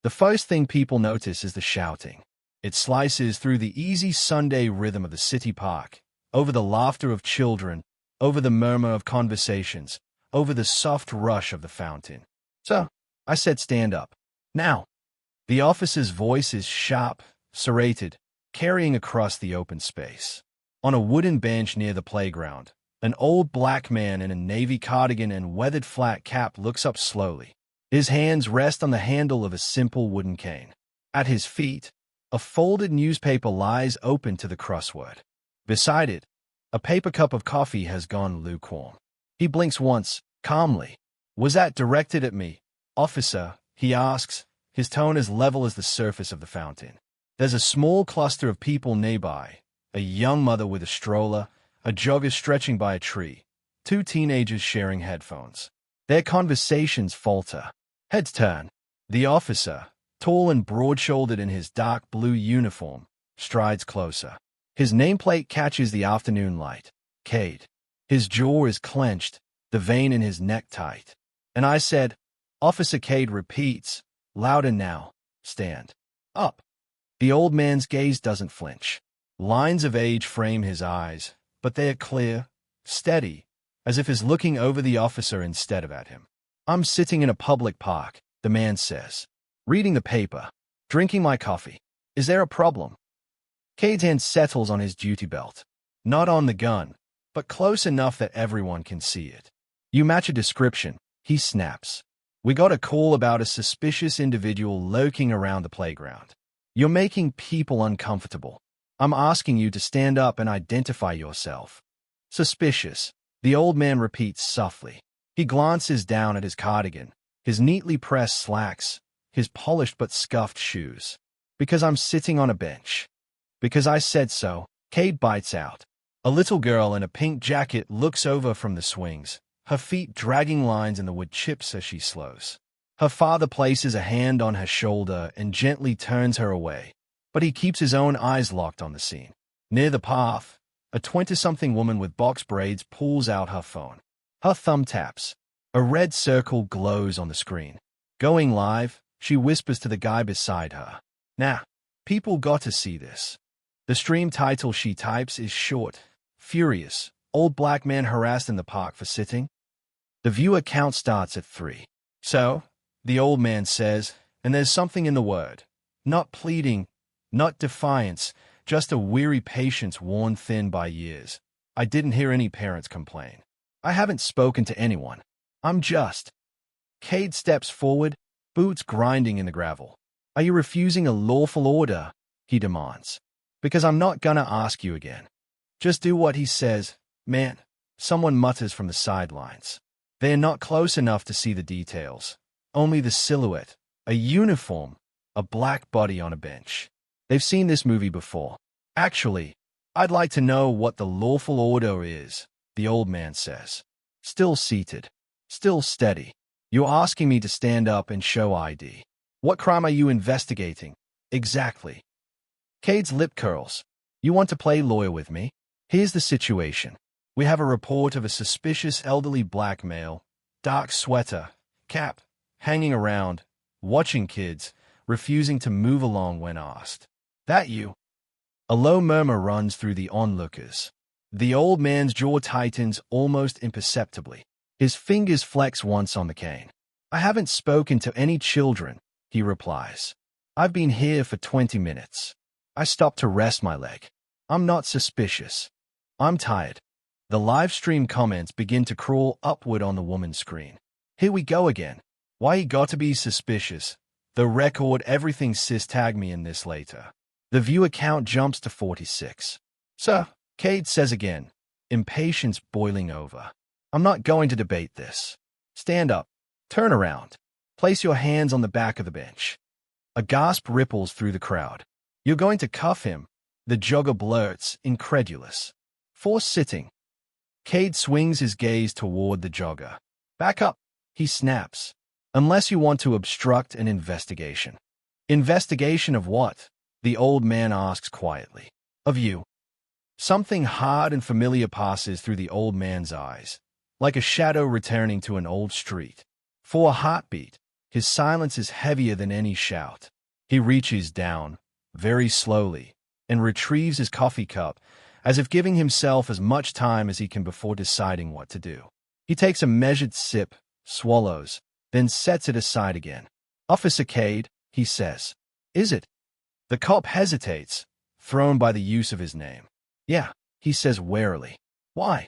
The first thing people notice is the shouting. It slices through the easy Sunday rhythm of the city park, over the laughter of children, over the murmur of conversations, over the soft rush of the fountain. So, I said, stand up. Now. The officer's voice is sharp, serrated, carrying across the open space. On a wooden bench near the playground, an old black man in a navy cardigan and weathered flat cap looks up slowly. His hands rest on the handle of a simple wooden cane. At his feet, a folded newspaper lies open to the crossword. Beside it, a paper cup of coffee has gone lukewarm. He blinks once, calmly. Was that directed at me, officer? He asks, his tone as level as the surface of the fountain. There's a small cluster of people nearby, a young mother with a stroller, a jogger stretching by a tree, two teenagers sharing headphones. Their conversations falter. Heads turn. The officer, tall and broad-shouldered in his dark blue uniform, strides closer. His nameplate catches the afternoon light. Cade. His jaw is clenched, the vein in his neck tight. And I said, Officer Cade repeats, louder now, stand up. The old man's gaze doesn't flinch. Lines of age frame his eyes, but they are clear, steady, as if he's looking over the officer instead of at him. I'm sitting in a public park, the man says, reading the paper, drinking my coffee. Is there a problem? Cade's hand settles on his duty belt. Not on the gun, but close enough that everyone can see it. You match a description, he snaps. We got a call about a suspicious individual lurking around the playground. You're making people uncomfortable. I'm asking you to stand up and identify yourself. Suspicious, the old man repeats softly. He glances down at his cardigan, his neatly pressed slacks, his polished but scuffed shoes. Because I'm sitting on a bench. Because I said so, Cade bites out. A little girl in a pink jacket looks over from the swings, her feet dragging lines in the wood chips as she slows. Her father places a hand on her shoulder and gently turns her away, but he keeps his own eyes locked on the scene. Near the path, a 20-something woman with box braids pulls out her phone. Her thumb taps. A red circle glows on the screen. Going live, she whispers to the guy beside her. Nah, people got to see this. The stream title she types is short, furious, old black man harassed in the park for sitting. The viewer count starts at 3. So, the old man says, and there's something in the word. Not pleading, not defiance, just a weary patience worn thin by years. I didn't hear any parents complain. I haven't spoken to anyone. I'm just. Cade steps forward, boots grinding in the gravel. Are you refusing a lawful order? He demands. Because I'm not gonna ask you again. Just do what he says, man, someone mutters from the sidelines. They are not close enough to see the details. Only the silhouette, a uniform, a black body on a bench. They've seen this movie before. Actually, I'd like to know what the lawful order is, the old man says. Still seated. Still steady. You're asking me to stand up and show ID. What crime are you investigating? Exactly. Cade's lip curls. You want to play lawyer with me? Here's the situation. We have a report of a suspicious elderly black male, dark sweater, cap, hanging around, watching kids, refusing to move along when asked. That you? A low murmur runs through the onlookers. The old man's jaw tightens almost imperceptibly. His fingers flex once on the cane. I haven't spoken to any children, he replies. I've been here for 20 minutes. I stopped to rest my leg. I'm not suspicious. I'm tired. The live stream comments begin to crawl upward on the woman's screen. Here we go again. Why you got to be suspicious? The record everything sis tag me in this later. The viewer count jumps to 46. Sir, Cade says again, impatience boiling over. I'm not going to debate this. Stand up. Turn around. Place your hands on the back of the bench. A gasp ripples through the crowd. You're going to cuff him, the jogger blurts, incredulous. Force sitting. Cade swings his gaze toward the jogger. Back up, he snaps. Unless you want to obstruct an investigation. Investigation of what? The old man asks quietly. Of you. Something hard and familiar passes through the old man's eyes, like a shadow returning to an old street. For a heartbeat, His silence is heavier than any shout. He reaches down, very slowly, and retrieves his coffee cup, as if giving himself as much time as he can before deciding what to do. He takes a measured sip, swallows, then sets it aside again. "Officer Cade," he says. "Is it?" The cop hesitates, thrown by the use of his name. "Yeah," he says warily. "Why?"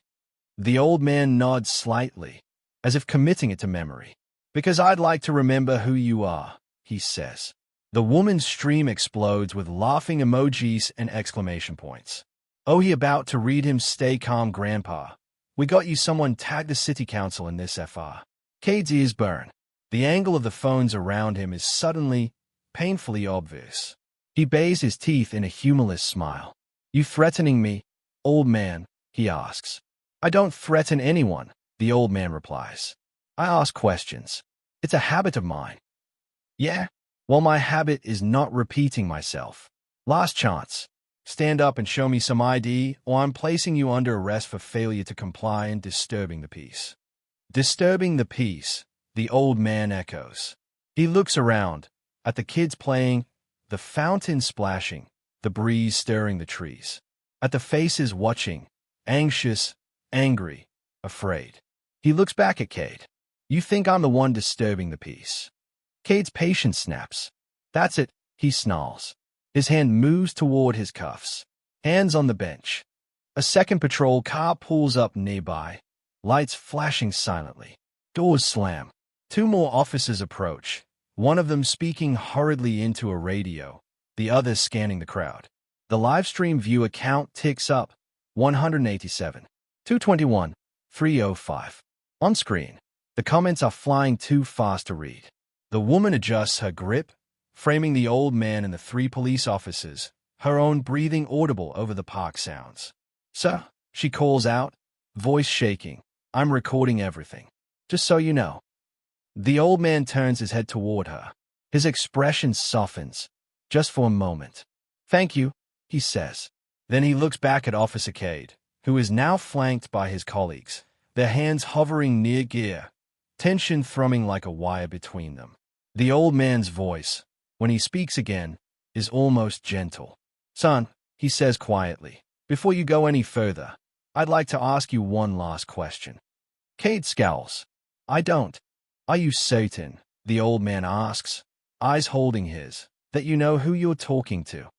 The old man nods slightly, as if committing it to memory. "Because I'd like to remember who you are," he says. The woman's stream explodes with laughing emojis and exclamation points. "Oh, he about to read him, stay calm, Grandpa. We got you, someone tag the city council in this FR." Cade's ears burn. The angle of the phones around him is suddenly, painfully obvious. He bays his teeth in a humorless smile. "You threatening me, old man?" he asks. "I don't threaten anyone," the old man replies. "I ask questions. It's a habit of mine." "Yeah? Well, my habit is not repeating myself. Last chance. Stand up and show me some ID, or I'm placing you under arrest for failure to comply and disturbing the peace." "Disturbing the peace," the old man echoes. He looks around, at the kids playing, the fountain splashing, the breeze stirring the trees. At the faces watching, anxious, angry, afraid. He looks back at Cade. "You think I'm the one disturbing the peace?" Cade's patience snaps. "That's it," he snarls. His hand moves toward his cuffs. Hands on the bench. A second patrol car pulls up nearby, lights flashing silently. Doors slam. Two more officers approach, one of them speaking hurriedly into a radio, the other scanning the crowd. The livestream viewer count ticks up, 187, 221, 305. On screen, the comments are flying too fast to read. The woman adjusts her grip, framing the old man and the three police officers, her own breathing audible over the park sounds. "Sir," she calls out, voice shaking, "I'm recording everything. Just so you know." The old man turns his head toward her. His expression softens, just for a moment. "Thank you," he says. Then he looks back at Officer Cade, who is now flanked by his colleagues, their hands hovering near gear, tension thrumming like a wire between them. The old man's voice, when he speaks again, is almost gentle. "Son," he says quietly, "before you go any further, I'd like to ask you one last question." Cade scowls. "I don't." "Are you certain," the old man asks, eyes holding his, "that you know who you're talking to?"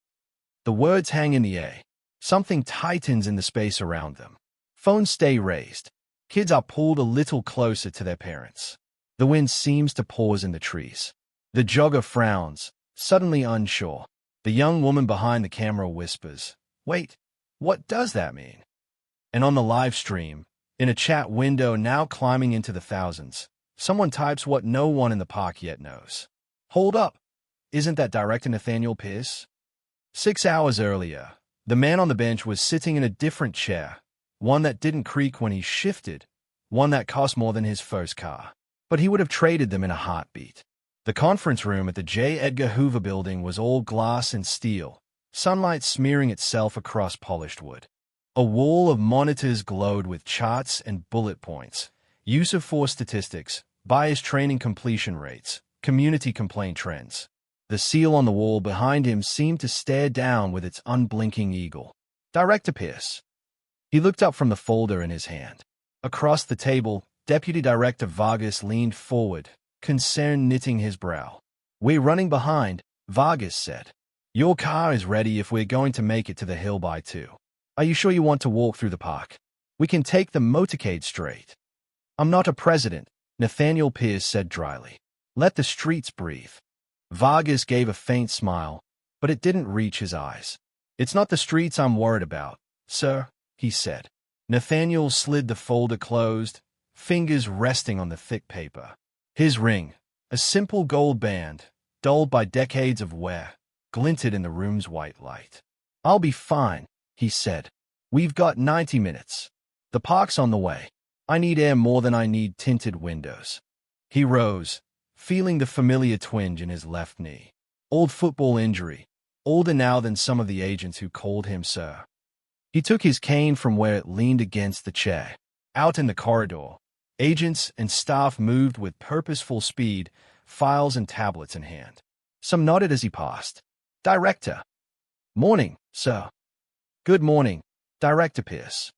The words hang in the air. Something tightens in the space around them. Phones stay raised. Kids are pulled a little closer to their parents. The wind seems to pause in the trees. The jogger frowns, suddenly unsure. The young woman behind the camera whispers, "Wait, what does that mean?" And on the live stream, in a chat window now climbing into the thousands, someone types what no one in the park yet knows. "Hold up. Isn't that Director Nathaniel Pierce?" 6 hours earlier, the man on the bench was sitting in a different chair, one that didn't creak when he shifted, one that cost more than his first car. But he would have traded them in a heartbeat. The conference room at the J. Edgar Hoover building was all glass and steel, sunlight smearing itself across polished wood. A wall of monitors glowed with charts and bullet points, use of force statistics, bias training completion rates, community complaint trends. The seal on the wall behind him seemed to stare down with its unblinking eagle. "Director Pierce." He looked up from the folder in his hand. Across the table, Deputy Director Vargas leaned forward, concern knitting his brow. "We're running behind," Vargas said. "Your car is ready if we're going to make it to the hill by 2. Are you sure you want to walk through the park? We can take the motorcade straight." "I'm not a president," Nathaniel Pierce said dryly. "Let the streets breathe." Vargas gave a faint smile, but it didn't reach his eyes. "It's not the streets I'm worried about, sir," he said. Nathaniel slid the folder closed, fingers resting on the thick paper. His ring, a simple gold band, dulled by decades of wear, glinted in the room's white light. "I'll be fine," he said. "We've got 90 minutes. The park's on the way. I need air more than I need tinted windows." He rose, feeling the familiar twinge in his left knee. Old football injury, older now than some of the agents who called him sir. He took his cane from where it leaned against the chair. Out in the corridor, agents and staff moved with purposeful speed, files and tablets in hand. Some nodded as he passed. "Director." "Morning, sir." "Good morning, Director Pierce."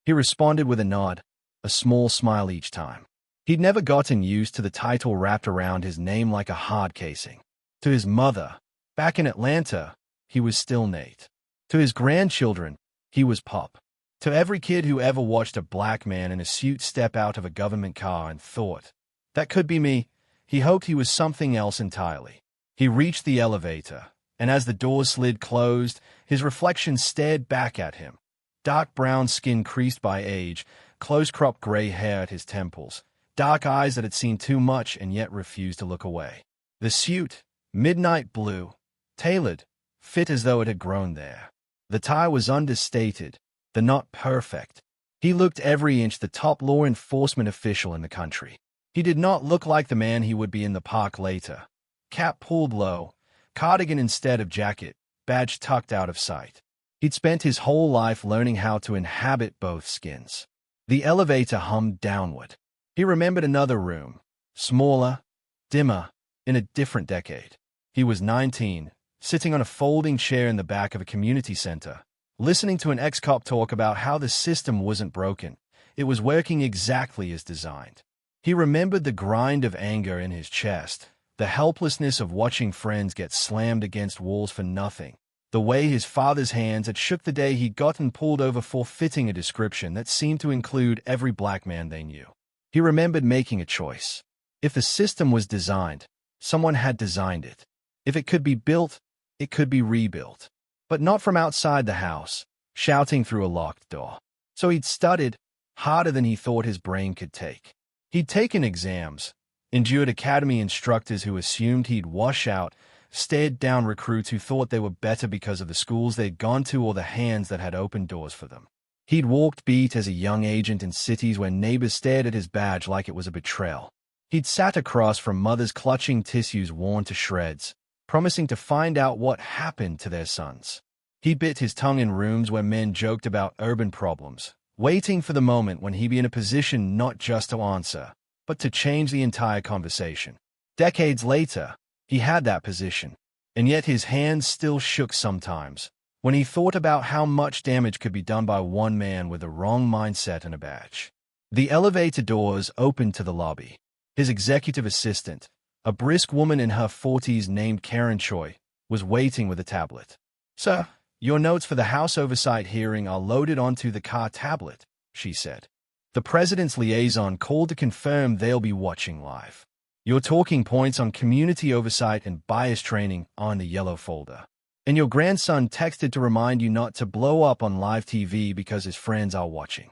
He responded with a nod, a small smile each time. He'd never gotten used to the title wrapped around his name like a hard casing. To his mother, back in Atlanta, he was still Nate. To his grandchildren, he was Pop. To every kid who ever watched a black man in a suit step out of a government car and thought, "That could be me," he hoped he was something else entirely. He reached the elevator, and as the doors slid closed, his reflection stared back at him. Dark brown skin creased by age, close-cropped gray hair at his temples, dark eyes that had seen too much and yet refused to look away. The suit, midnight blue, tailored, fit as though it had grown there. The tie was understated, the knot perfect. He looked every inch the top law enforcement official in the country. He did not look like the man he would be in the park later. Cap pulled low, cardigan instead of jacket, badge tucked out of sight. He'd spent his whole life learning how to inhabit both skins. The elevator hummed downward. He remembered another room, smaller, dimmer, in a different decade. He was 19, sitting on a folding chair in the back of a community center, listening to an ex-cop talk about how the system wasn't broken. It was working exactly as designed. He remembered the grind of anger in his chest, the helplessness of watching friends get slammed against walls for nothing, the way his father's hands had shook the day he'd gotten pulled over for fitting a description that seemed to include every black man they knew. He remembered making a choice. If the system was designed, someone had designed it. If it could be built, it could be rebuilt. But not from outside the house, shouting through a locked door. So he'd studied, harder than he thought his brain could take. He'd taken exams, endured academy instructors who assumed he'd wash out, stared down recruits who thought they were better because of the schools they'd gone to or the hands that had opened doors for them. He'd walked beat as a young agent in cities where neighbors stared at his badge like it was a betrayal. He'd sat across from mothers clutching tissues worn to shreds, promising to find out what happened to their sons. He bit his tongue in rooms where men joked about urban problems, waiting for the moment when he'd be in a position not just to answer, but to change the entire conversation. Decades later, he had that position, and yet his hands still shook sometimes when he thought about how much damage could be done by one man with the wrong mindset and a badge. The elevator doors opened to the lobby. His executive assistant, a brisk woman in her 40s named Karen Choi, was waiting with a tablet. "Sir, your notes for the House Oversight hearing are loaded onto the car tablet," she said. The president's liaison called to confirm they'll be watching live. "Your talking points on community oversight and bias training are in the yellow folder. And your grandson texted to remind you not to blow up on live TV because his friends are watching."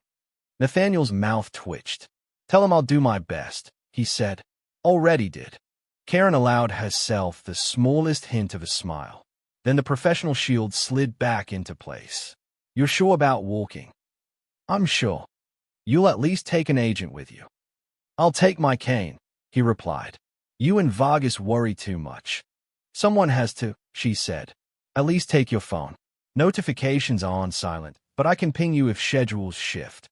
Nathaniel's mouth twitched. "Tell him I'll do my best," he said. "Already did." Karen allowed herself the smallest hint of a smile. Then the professional shield slid back into place. "You're sure about walking?" "I'm sure. You'll at least take an agent with you." "I'll take my cane," he replied. "You and Vargas worry too much." "Someone has to," she said. "At least take your phone. Notifications are on silent, but I can ping you if schedules shift."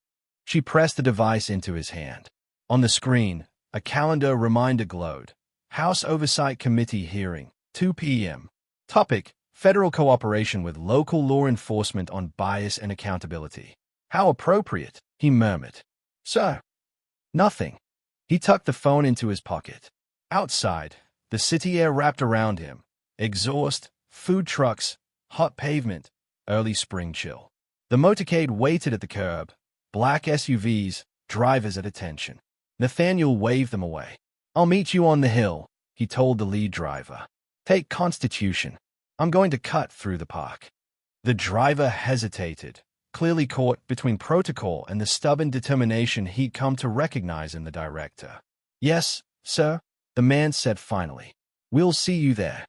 She pressed the device into his hand. On the screen, a calendar reminder glowed. House Oversight Committee hearing, 2 p.m. Topic: Federal cooperation with local law enforcement on bias and accountability. "How appropriate," he murmured. "Sir." "Nothing." He tucked the phone into his pocket. Outside, the city air wrapped around him. Exhaust, food trucks, hot pavement, early spring chill. The motorcade waited at the curb, black SUVs, drivers at attention. Nathaniel waved them away. "I'll meet you on the hill," he told the lead driver. "Take Constitution. I'm going to cut through the park." The driver hesitated, clearly caught between protocol and the stubborn determination he'd come to recognize in the director. "Yes, sir," the man said finally. "We'll see you there."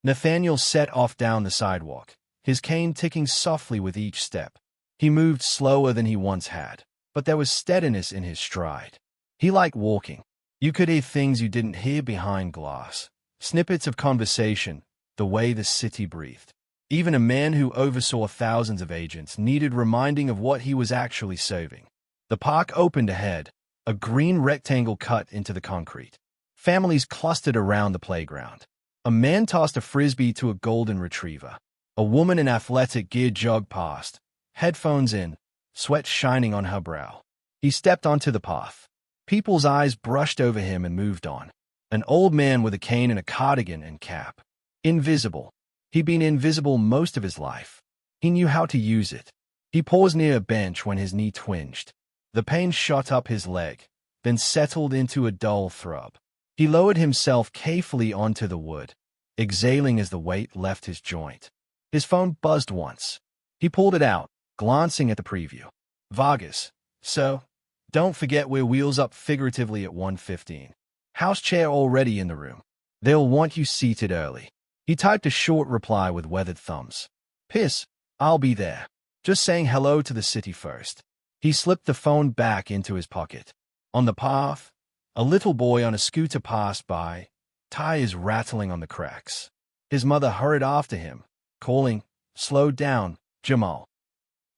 Nathaniel set off down the sidewalk, his cane ticking softly with each step. He moved slower than he once had, but there was steadiness in his stride. He liked walking. You could hear things you didn't hear behind glass, snippets of conversation, the way the city breathed. Even a man who oversaw thousands of agents needed reminding of what he was actually serving. The park opened ahead, a green rectangle cut into the concrete. Families clustered around the playground. A man tossed a frisbee to a golden retriever. A woman in athletic gear jogged past, headphones in, sweat shining on her brow. He stepped onto the path. People's eyes brushed over him and moved on. An old man with a cane and a cardigan and cap. Invisible. He'd been invisible most of his life. He knew how to use it. He paused near a bench when his knee twinged. The pain shot up his leg, then settled into a dull throb. He lowered himself carefully onto the wood, exhaling as the weight left his joint. His phone buzzed once. He pulled it out, glancing at the preview. Vargas. So, don't forget we're wheels up figuratively at 1:15. House chair already in the room. They'll want you seated early. He typed a short reply with weathered thumbs. Piss, I'll be there. Just saying hello to the city first. He slipped the phone back into his pocket. On the path, a little boy on a scooter passed by, tires rattling on the cracks. His mother hurried after him, calling, "Slow down, Jamal."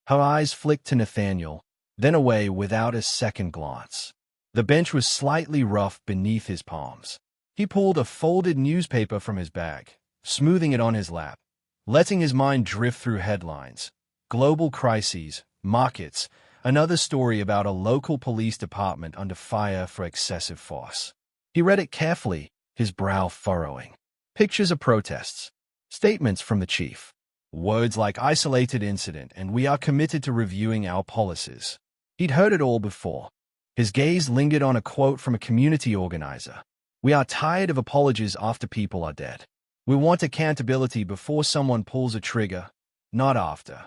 Her eyes flicked to Nathaniel, then away without a second glance. The bench was slightly rough beneath his palms. He pulled a folded newspaper from his bag, smoothing it on his lap, letting his mind drift through headlines. Global crises, markets, another story about a local police department under fire for excessive force. He read it carefully, his brow furrowing. Pictures of protests, statements from the chief, words like isolated incident and we are committed to reviewing our policies. He'd heard it all before. His gaze lingered on a quote from a community organizer. We are tired of apologies after people are dead. We want accountability before someone pulls a trigger, not after.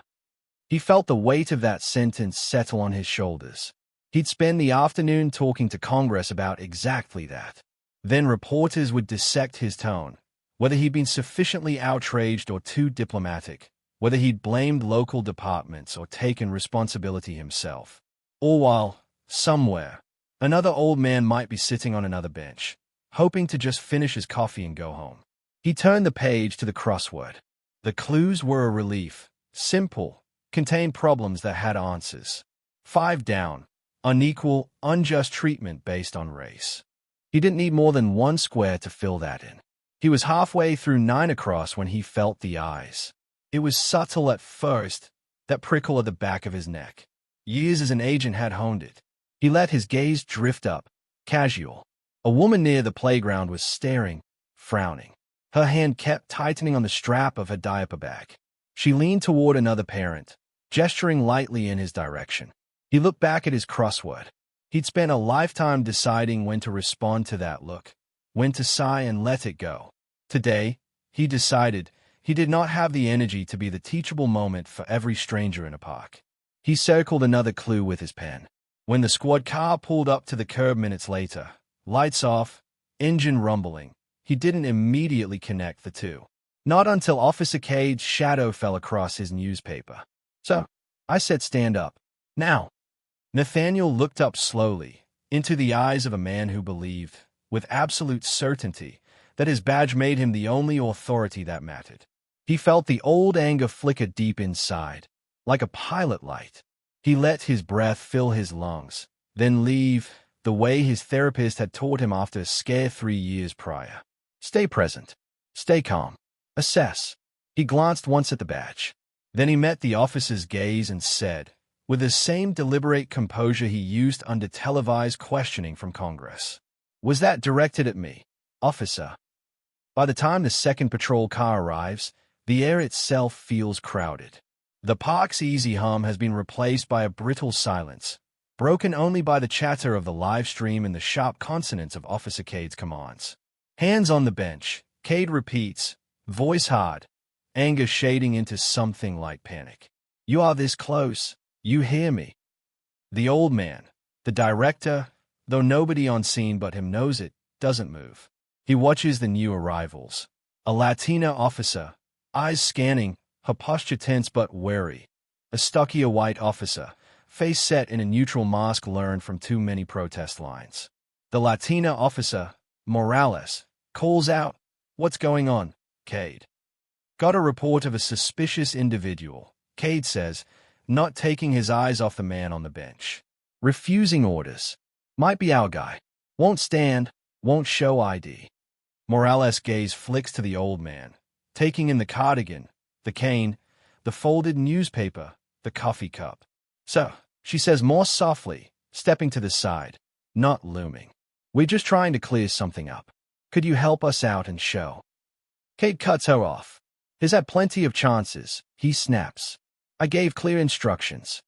He felt the weight of that sentence settle on his shoulders. He'd spend the afternoon talking to Congress about exactly that. Then reporters would dissect his tone, whether he'd been sufficiently outraged or too diplomatic, whether he'd blamed local departments or taken responsibility himself. All while, somewhere, another old man might be sitting on another bench, hoping to just finish his coffee and go home. He turned the page to the crossword. The clues were a relief. Simple, contained problems that had answers. 5 down. Unequal, unjust treatment based on race. He didn't need more than 1 square to fill that in. He was halfway through 9 across when he felt the eyes. It was subtle at first, that prickle at the back of his neck. Years as an agent had honed it. He let his gaze drift up, casual. A woman near the playground was staring, frowning. Her hand kept tightening on the strap of her diaper bag. She leaned toward another parent, gesturing lightly in his direction. He looked back at his crossword. He'd spent a lifetime deciding when to respond to that look, when to sigh and let it go. Today, he decided he did not have the energy to be the teachable moment for every stranger in a park. He circled another clue with his pen. When the squad car pulled up to the curb minutes later, lights off, engine rumbling, he didn't immediately connect the two. Not until Officer Cade's shadow fell across his newspaper. So, I said stand up. Now. Nathaniel looked up slowly, into the eyes of a man who believed, with absolute certainty, that his badge made him the only authority that mattered. He felt the old anger flicker deep inside, like a pilot light. He let his breath fill his lungs, then leave, the way his therapist had taught him after a scare 3 years prior. Stay present. Stay calm. Assess. He glanced once at the badge. Then he met the officer's gaze and said, with the same deliberate composure he used under televised questioning from Congress, "Was that directed at me, officer?" By the time the second patrol car arrives, the air itself feels crowded. The park's easy hum has been replaced by a brittle silence, broken only by the chatter of the live stream and the sharp consonants of Officer Cade's commands. Hands on the bench, Cade repeats, voice hard, anger shading into something like panic. "You are this close. You hear me." The old man, the director, though nobody on scene but him knows it, doesn't move. He watches the new arrivals. A Latina officer, eyes scanning, her posture tense but wary. A stockier white officer, face set in a neutral mask learned from too many protest lines. The Latina officer, Morales, calls out, "What's going on, Cade?" "Got a report of a suspicious individual," Cade says, not taking his eyes off the man on the bench. "Refusing orders. Might be our guy. Won't stand, Won't show ID. Morales' gaze flicks to the old man, taking in the cardigan, the cane, the folded newspaper, the coffee cup. So, she says more softly, stepping to the side, not looming. We're just trying to clear something up. Could you help us out and show? Cade cuts her off. He's had plenty of chances, he snaps. I gave clear instructions.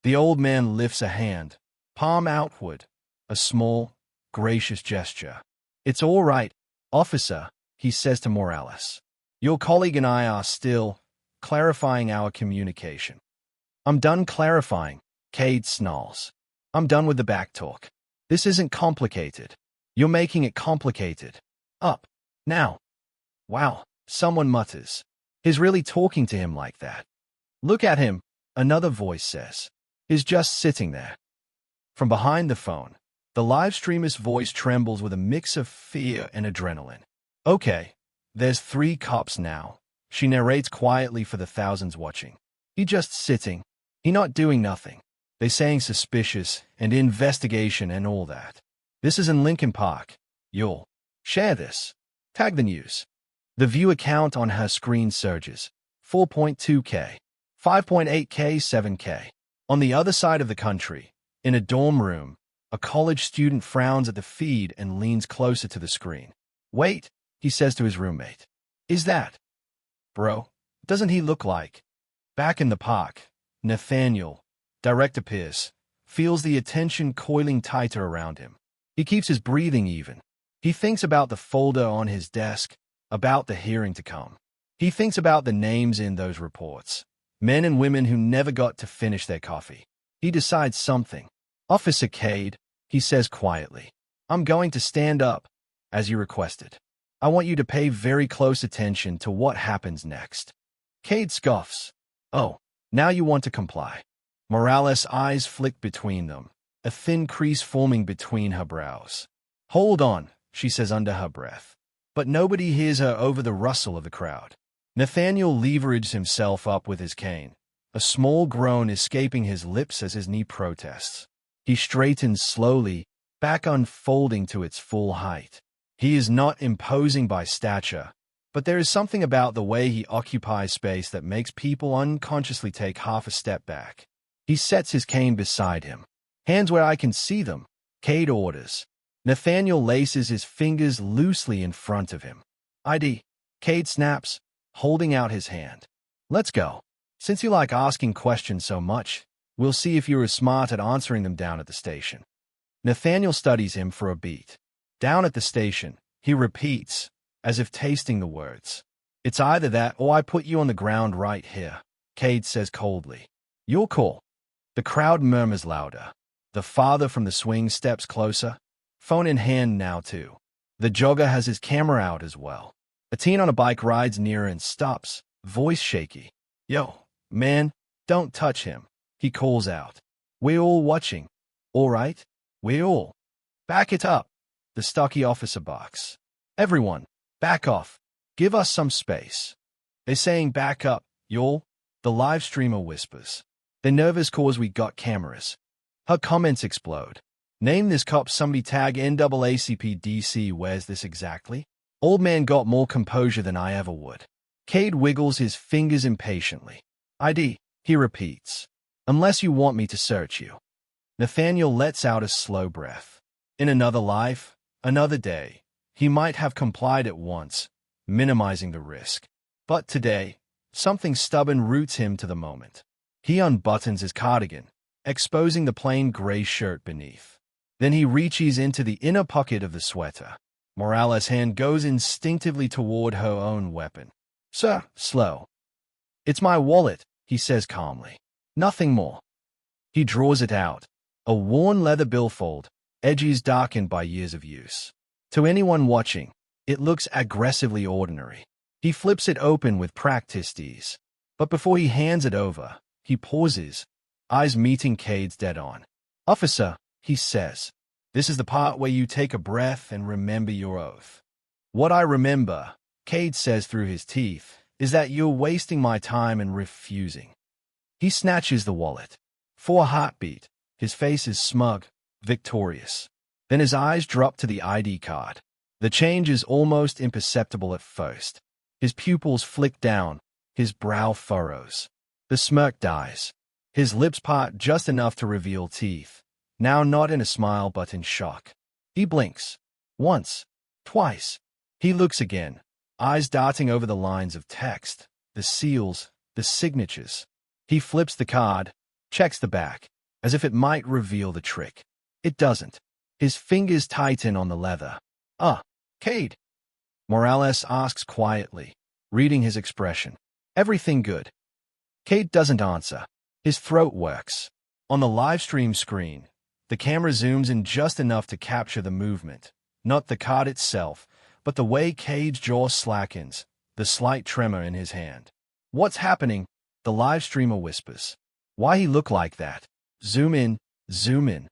The old man lifts a hand, palm outward, a small, gracious gesture. It's all right, officer, he says to Morales. Your colleague and I are still clarifying our communication. I'm done clarifying, Cade snarls. I'm done with the backtalk. This isn't complicated. You're making it complicated. Up. Now. Wow, someone mutters. He's really talking to him like that. Look at him, another voice says. He's just sitting there. From behind the phone, the live streamer's voice trembles with a mix of fear and adrenaline. Okay, there's 3 cops now. She narrates quietly for the thousands watching. He just sitting. He not doing nothing. They saying suspicious and investigation and all that. This is in Lincoln Park. You'll share this. Tag the news. The view account on her screen surges. 4.2K, 5.8K, 7K. On the other side of the country, in a dorm room, a college student frowns at the feed and leans closer to the screen. Wait, he says to his roommate. Is that? Bro, doesn't he look like? Back in the park, Nathaniel, Director Pierce, feels the attention coiling tighter around him. He keeps his breathing even. He thinks about the folder on his desk, about the hearing to come. He thinks about the names in those reports. Men and women who never got to finish their coffee. He decides something. Officer Cade, he says quietly. I'm going to stand up, as you requested. I want you to pay very close attention to what happens next. Cade scoffs. Oh, now you want to comply. Morales' eyes flick between them, a thin crease forming between her brows. Hold on, she says under her breath. But nobody hears her over the rustle of the crowd. Nathaniel leverages himself up with his cane, a small groan escaping his lips as his knee protests. He straightens slowly, back unfolding to its full height. He is not imposing by stature, but there is something about the way he occupies space that makes people unconsciously take half a step back. He sets his cane beside him. Hands where I can see them, Cade orders. Nathaniel laces his fingers loosely in front of him. ID, Cade snaps, holding out his hand. Let's go. Since you like asking questions so much, we'll see if you're as smart at answering them down at the station. Nathaniel studies him for a beat. Down at the station, he repeats, as if tasting the words. It's either that or I put you on the ground right here, Cade says coldly. Your call. The crowd murmurs louder. The father from the swing steps closer, phone in hand now too. The jogger has his camera out as well. A teen on a bike rides near and stops, voice shaky. Yo, man, don't touch him, he calls out. We're all watching. All right? We're all. Back it up, the stocky officer barks. Everyone, back off. Give us some space. They're saying back up, y'all, the live streamer whispers. They're nervous cause we got cameras. Her comments explode. Name this cop somebody tag NAACP-DC. Where's this exactly? Old man got more composure than I ever would. Cade wiggles his fingers impatiently. ID, he repeats. Unless you want me to search you. Nathaniel lets out a slow breath. In another life, another day, he might have complied at once, minimizing the risk. But today, something stubborn roots him to the moment. He unbuttons his cardigan, exposing the plain gray shirt beneath. Then he reaches into the inner pocket of the sweater. Morales' hand goes instinctively toward her own weapon. Sir, slow. It's my wallet, he says calmly. Nothing more. He draws it out, a worn leather billfold, edges darkened by years of use. To anyone watching, it looks aggressively ordinary. He flips it open with practiced ease. But before he hands it over, he pauses, eyes meeting Cade's dead on. Officer, he says, this is the part where you take a breath and remember your oath. What I remember, Cade says through his teeth, is that you're wasting my time and refusing. He snatches the wallet. For a heartbeat, his face is smug, victorious. Then his eyes drop to the ID card. The change is almost imperceptible at first. His pupils flick down, his brow furrows. The smirk dies. His lips part just enough to reveal teeth, now not in a smile but in shock. He blinks. Once. Twice. He looks again, eyes darting over the lines of text, the seals, the signatures. He flips the card, checks the back, as if it might reveal the trick. It doesn't. His fingers tighten on the leather. Cade? Morales asks quietly, reading his expression. Everything good? Cade doesn't answer. His throat works. On the livestream screen, the camera zooms in just enough to capture the movement, not the card itself, but the way Cade's jaw slackens, the slight tremor in his hand. What's happening? The live streamer whispers. Why he look like that? Zoom in, zoom in.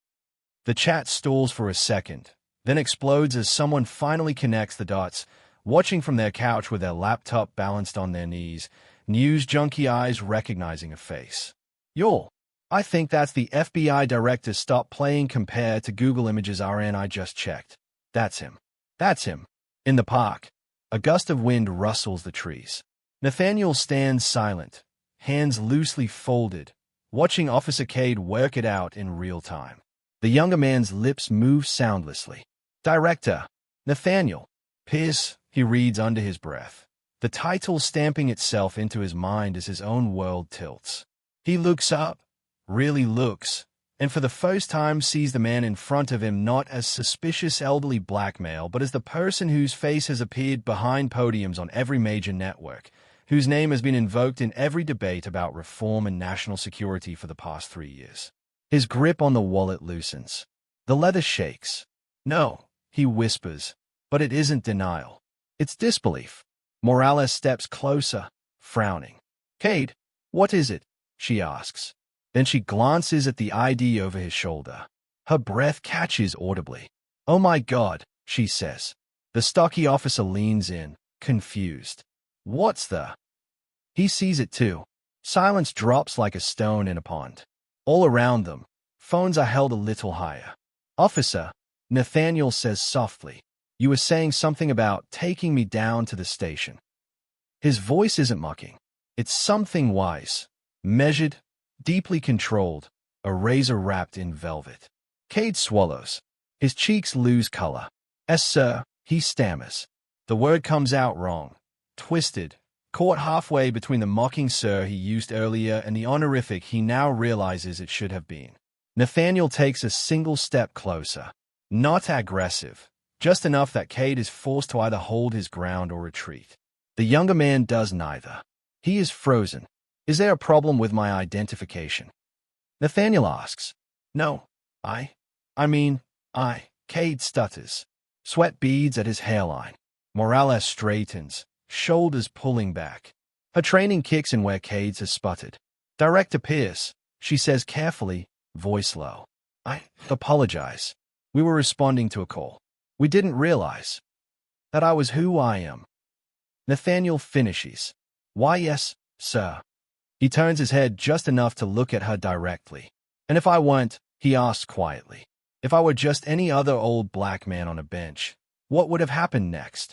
The chat stalls for a second, then explodes as someone finally connects the dots, watching from their couch with their laptop balanced on their knees, news junkie eyes recognizing a face. Y'all, I think that's the FBI director Stop Playing compared to Google Images RN I just checked. That's him. That's him. In the park, a gust of wind rustles the trees. Nathaniel stands silent, hands loosely folded, watching Officer Cade work it out in real time. The younger man's lips move soundlessly. Director, Nathaniel Pierce, he reads under his breath, the title stamping itself into his mind as his own world tilts. He looks up, really looks, and for the first time sees the man in front of him not as suspicious elderly black male, but as the person whose face has appeared behind podiums on every major network, whose name has been invoked in every debate about reform and national security for the past 3 years. His grip on the wallet loosens. The leather shakes. No, he whispers, but it isn't denial. It's disbelief. Morales steps closer, frowning. Cade, what is it? She asks. Then she glances at the ID over his shoulder. Her breath catches audibly. Oh my God, she says. The stocky officer leans in, confused. What's the? He sees it too. Silence drops like a stone in a pond. All around them, phones are held a little higher. Officer, Nathaniel says softly, you were saying something about taking me down to the station. His voice isn't mocking. It's something wise, measured, deeply controlled, a razor wrapped in velvet. Cade swallows. His cheeks lose color. Yes, sir, he stammers. The word comes out wrong, twisted, caught halfway between the mocking sir he used earlier and the honorific he now realizes it should have been. Nathaniel takes a single step closer. Not aggressive, just enough that Cade is forced to either hold his ground or retreat. The younger man does neither. He is frozen. Is there a problem with my identification? Nathaniel asks. No, Cade stutters. Sweat beads at his hairline. Morales straightens, shoulders pulling back. Her training kicks in where Cade's has sputtered. Director Pierce, she says carefully, voice low. I apologize. We were responding to a call. We didn't realize that I was who I am. Nathaniel finishes. Why, yes, sir. He turns his head just enough to look at her directly. And if I weren't, he asks quietly, if I were just any other old black man on a bench, what would have happened next?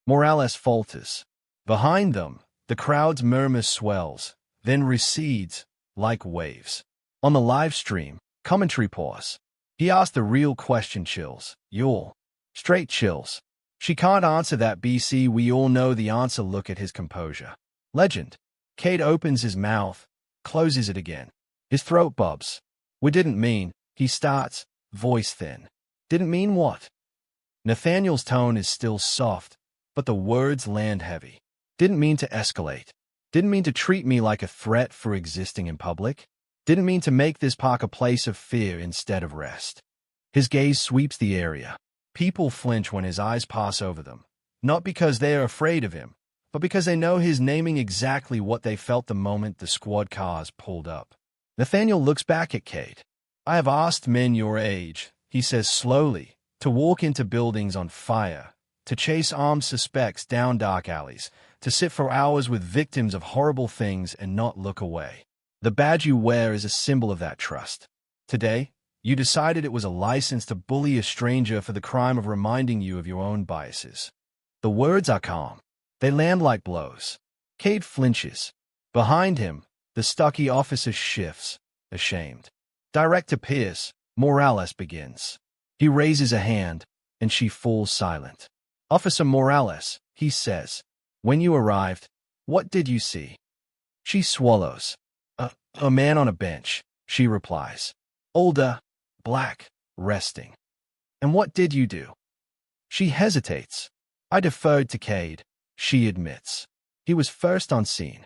Morales falters. Behind them, the crowd's murmur swells, then recedes, like waves. On the live stream, commentary pause. He asks the real question chills. Y'all. Straight chills. She can't answer that BC, we all know the answer, look at his composure. Legend. Cade opens his mouth, closes it again. His throat bobs. We didn't mean, he starts, voice thin. Didn't mean what? Nathaniel's tone is still soft, but the words land heavy. Didn't mean to escalate. Didn't mean to treat me like a threat for existing in public. Didn't mean to make this park a place of fear instead of rest. His gaze sweeps the area. People flinch when his eyes pass over them, not because they are afraid of him, but because they know he's naming exactly what they felt the moment the squad cars pulled up. Nathaniel looks back at Cade. I have asked men your age, he says slowly, to walk into buildings on fire, to chase armed suspects down dark alleys, to sit for hours with victims of horrible things and not look away. The badge you wear is a symbol of that trust. Today, You decided it was a license to bully a stranger for the crime of reminding you of your own biases. The words are calm. They land like blows. Cade flinches. Behind him, the stocky officer shifts, ashamed. Director Pierce, Morales begins. He raises a hand, and she falls silent. Officer Morales, he says, when you arrived, what did you see? She swallows. A man on a bench, she replies. Older, black, resting. And what did you do? She hesitates. I deferred to Cade, she admits. He was first on scene.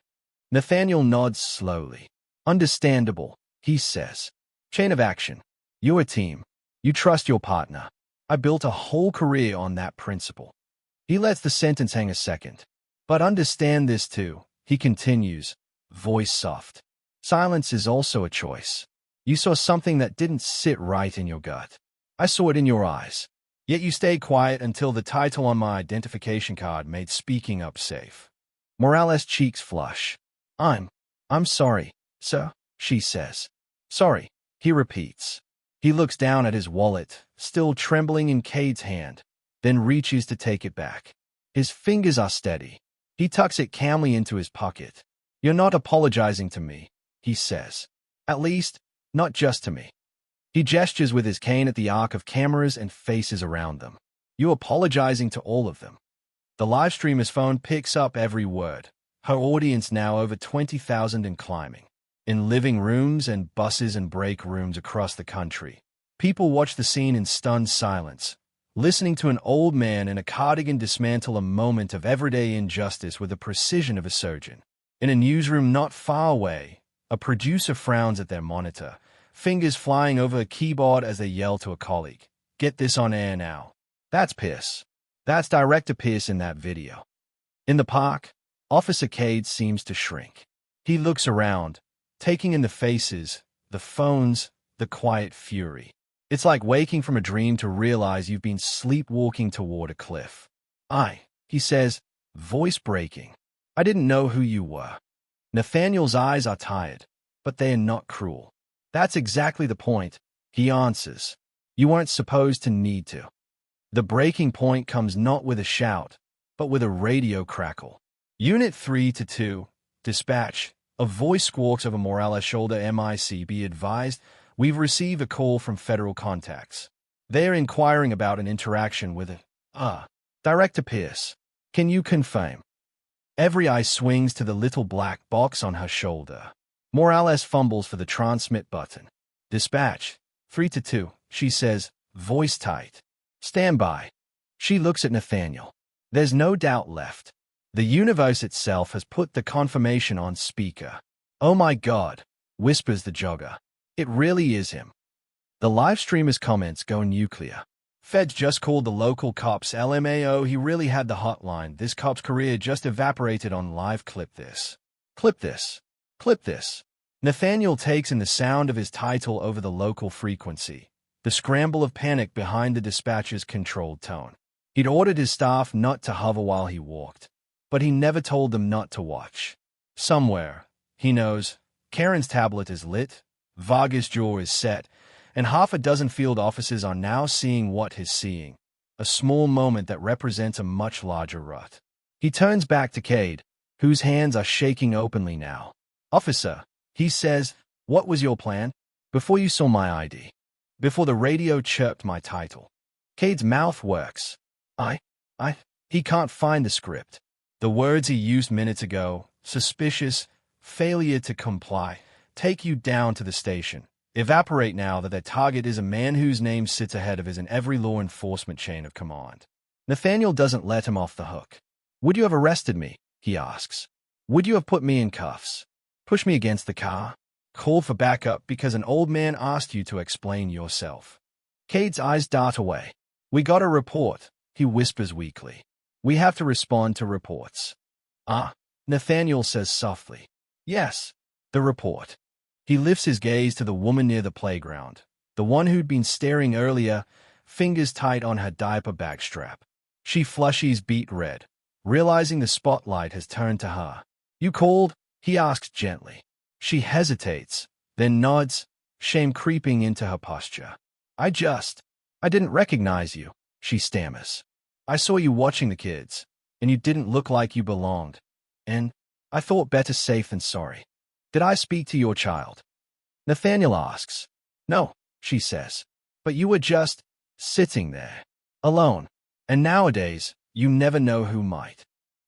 Nathaniel nods slowly. Understandable, he says. Chain of action. You're a team. You trust your partner. I built a whole career on that principle. He lets the sentence hang a second. But understand this too, he continues, voice soft. Silence is also a choice. You saw something that didn't sit right in your gut. I saw it in your eyes. Yet you stayed quiet until the title on my identification card made speaking up safe. Morales' cheeks flush. I'm sorry, sir, she says. Sorry, he repeats. He looks down at his wallet, still trembling in Cade's hand, then reaches to take it back. His fingers are steady. He tucks it calmly into his pocket. You're not apologizing to me, he says. At least, not just to me. He gestures with his cane at the arc of cameras and faces around them. You're apologizing to all of them. The live streamer's phone picks up every word. Her audience now over 20,000 and climbing. In living rooms and buses and break rooms across the country, people watch the scene in stunned silence, listening to an old man in a cardigan dismantle a moment of everyday injustice with the precision of a surgeon. In a newsroom not far away, a producer frowns at their monitor, fingers flying over a keyboard as they yell to a colleague. Get this on air now. That's Pierce. That's Director Pierce in that video. In the park, Officer Cade seems to shrink. He looks around, taking in the faces, the phones, the quiet fury. It's like waking from a dream to realize you've been sleepwalking toward a cliff. He says, voice breaking. I didn't know who you were. Nathaniel's eyes are tired, but they are not cruel. That's exactly the point, he answers. You weren't supposed to need to. The breaking point comes not with a shout, but with a radio crackle. Unit 3-2, dispatch. A voice squawks over Morales' shoulder. MIC, be advised, we've received a call from federal contacts. They are inquiring about an interaction with Director Pierce. Can you confirm? Every eye swings to the little black box on her shoulder. Morales fumbles for the transmit button. Dispatch, 3-2, she says, voice tight. Stand by. She looks at Nathaniel. There's no doubt left. The universe itself has put the confirmation on speaker. Oh my God, whispers the jogger. It really is him. The live streamer's comments go nuclear. Feds just called the local cops. LMAO, he really had the hotline. This cop's career just evaporated on live. Clip this. Clip this. Clip this. Nathaniel takes in the sound of his title over the local frequency, the scramble of panic behind the dispatcher's controlled tone. He'd ordered his staff not to hover while he walked, but he never told them not to watch. Somewhere, he knows, Karen's tablet is lit, Vargas' jaw is set, and half a dozen field officers are now seeing what he's seeing, a small moment that represents a much larger rut. He turns back to Cade, whose hands are shaking openly now. Officer, he says, what was your plan? Before you saw my ID. Before the radio chirped my title. Cade's mouth works. He can't find the script. The words he used minutes ago, suspicious, failure to comply, take you down to the station, evaporate now that their target is a man whose name sits ahead of his in every law enforcement chain of command. Nathaniel doesn't let him off the hook. Would you have arrested me? He asks. Would you have put me in cuffs? Pushed me against the car? Called for backup because an old man asked you to explain yourself? Cade's eyes dart away. We got a report, he whispers weakly. We have to respond to reports. Nathaniel says softly. Yes, the report. He lifts his gaze to the woman near the playground, the one who'd been staring earlier, fingers tight on her diaper bag strap. She flushes beet red, realizing the spotlight has turned to her. You called? He asks gently. She hesitates, then nods. shame creeping into her posture. I didn't recognize you, she stammers. I saw you watching the kids, and you didn't look like you belonged. And I thought better safe than sorry. Did I speak to your child? Nathaniel asks. No, she says. But you were just sitting there, alone. And nowadays, you never know who might.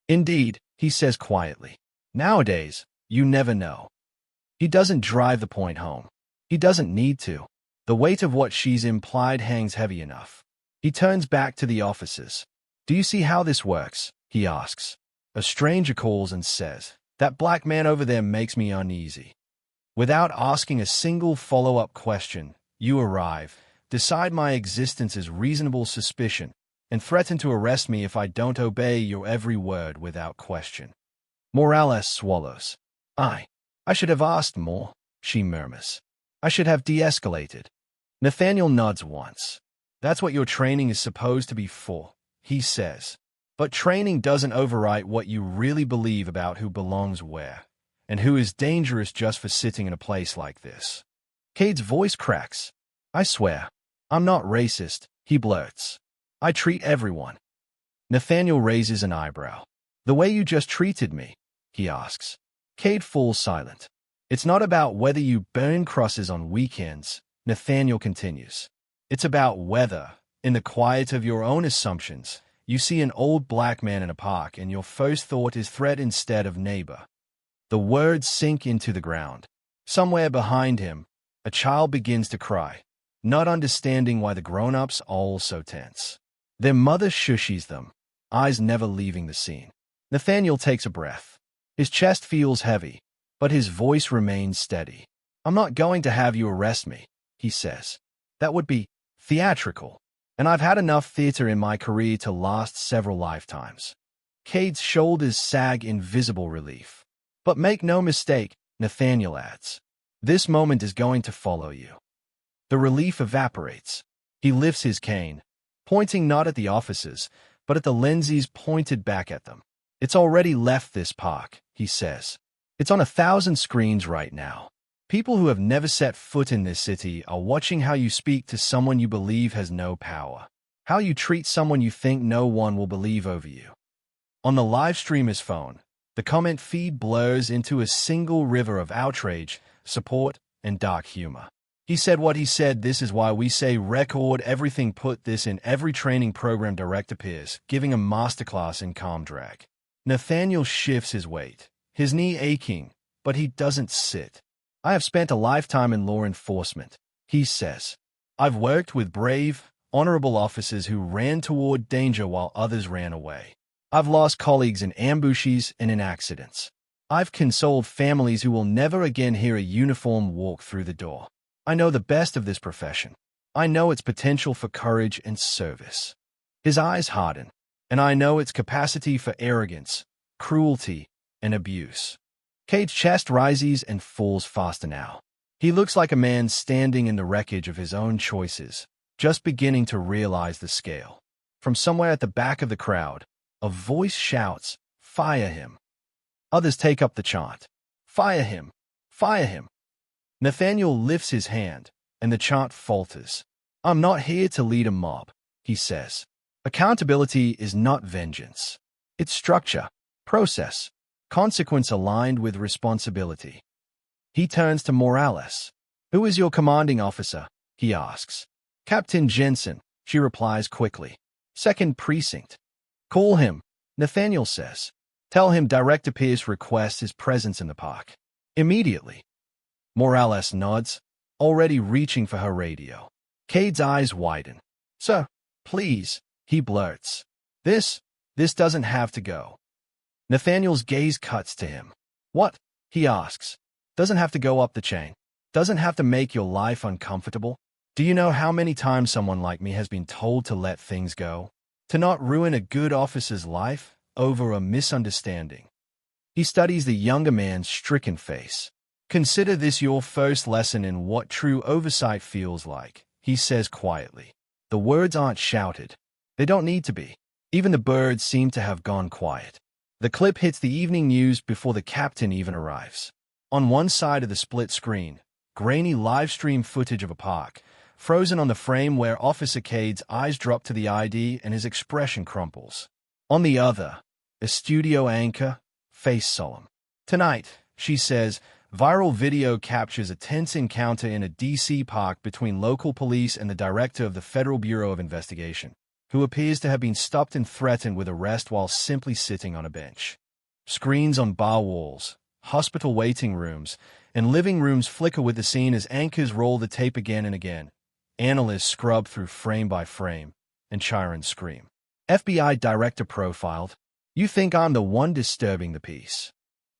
Indeed, he says quietly. Nowadays, you never know. He doesn't drive the point home. He doesn't need to. The weight of what she's implied hangs heavy enough. He turns back to the officers. Do you see how this works? He asks. A stranger calls and says, that black man over there makes me uneasy. Without asking a single follow-up question, you arrive, decide my existence is reasonable suspicion, and threaten to arrest me if I don't obey your every word without question. Morales swallows. I should have asked more, she murmurs. I should have de-escalated. Nathaniel nods once. That's what your training is supposed to be for, he says. But training doesn't overwrite what you really believe about who belongs where, and who is dangerous just for sitting in a place like this. Cade's voice cracks. I swear, I'm not racist, he blurts. I treat everyone. Nathaniel raises an eyebrow. The way you just treated me, he asks. Cade falls silent. It's not about whether you burn crosses on weekends, Nathaniel continues. It's about whether, in the quiet of your own assumptions, you see an old black man in a park and your first thought is threat instead of neighbor. The words sink into the ground. Somewhere behind him, a child begins to cry, not understanding why the grown-ups are all so tense. Their mother shushes them, eyes never leaving the scene. Nathaniel takes a breath. His chest feels heavy, but his voice remains steady. I'm not going to have you arrest me, he says. That would be theatrical, and I've had enough theater in my career to last several lifetimes. Cade's shoulders sag in visible relief. But make no mistake, Nathaniel adds. This moment is going to follow you. The relief evaporates. He lifts his cane, pointing not at the officers, but at the lenses pointed back at them. It's already left this park, he says. It's on 1,000 screens right now. People who have never set foot in this city are watching how you speak to someone you believe has no power, how you treat someone you think no one will believe over you. On the live streamer's phone, the comment feed blurs into a single river of outrage, support, and dark humor. He said what he said. This is why we say record everything. Put this in every training program. Director Pierce giving a masterclass in calm drag. Nathaniel shifts his weight, his knee aching, but he doesn't sit. I have spent a lifetime in law enforcement, he says. I've worked with brave, honorable officers who ran toward danger while others ran away. I've lost colleagues in ambushes and in accidents. I've consoled families who will never again hear a uniform walk through the door. I know the best of this profession. I know its potential for courage and service. His eyes harden, and I know its capacity for arrogance, cruelty, and abuse. Cade's chest rises and falls faster now. He looks like a man standing in the wreckage of his own choices, just beginning to realize the scale. From somewhere at the back of the crowd, a voice shouts, "Fire him." Others take up the chant, "Fire him! Fire him!" Nathaniel lifts his hand, and the chant falters. I'm not here to lead a mob, he says. Accountability is not vengeance. It's structure, process, consequence aligned with responsibility. He turns to Morales. Who is your commanding officer? He asks. Captain Jensen, she replies quickly. 2nd Precinct. Call him, Nathaniel says. Tell him Director Pierce requests his presence in the park. Immediately. Morales nods, already reaching for her radio. Cade's eyes widen. Sir, please, he blurts. This doesn't have to go. Nathaniel's gaze cuts to him. What? He asks. Doesn't have to go up the chain. Doesn't have to make your life uncomfortable. Do you know how many times someone like me has been told to let things go? To not ruin a good officer's life over a misunderstanding. He studies the younger man's stricken face. Consider this your first lesson in what true oversight feels like, he says quietly. The words aren't shouted. They don't need to be. Even the birds seem to have gone quiet. The clip hits the evening news before the captain even arrives. On one side of the split screen, grainy live-stream footage of a park, frozen on the frame where Officer Cade's eyes drop to the ID and his expression crumples. On the other, a studio anchor, face solemn. Tonight, she says, viral video captures a tense encounter in a D.C. park between local police and the director of the Federal Bureau of Investigation, who appears to have been stopped and threatened with arrest while simply sitting on a bench. Screens on bar walls, hospital waiting rooms, and living rooms flicker with the scene as anchors roll the tape again and again. Analysts scrub through frame by frame, and chirons scream. FBI director profiled. You think I'm the one disturbing the peace?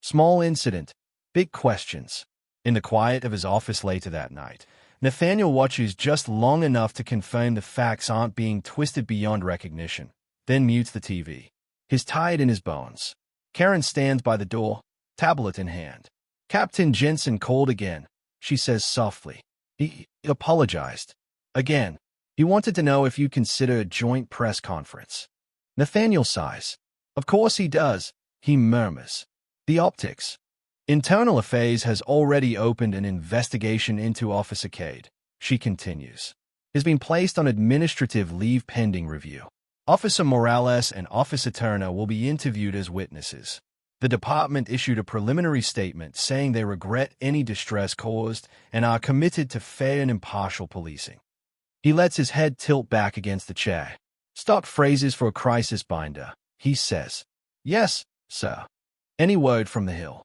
Small incident, big questions. In the quiet of his office later that night, Nathaniel watches just long enough to confirm the facts aren't being twisted beyond recognition, then mutes the TV. He's tired in his bones. Karen stands by the door, tablet in hand. Captain Jensen called again, she says softly. He apologized. Again, he wanted to know if you consider a joint press conference. Nathaniel sighs. Of course he does, he murmurs. The optics. Internal Affairs has already opened an investigation into Officer Cade, she continues. He's been placed on administrative leave pending review. Officer Morales and Officer Turner will be interviewed as witnesses. The department issued a preliminary statement saying they regret any distress caused and are committed to fair and impartial policing. He lets his head tilt back against the chair. Stock phrases for a crisis binder, he says. Yes, sir. Any word from the Hill?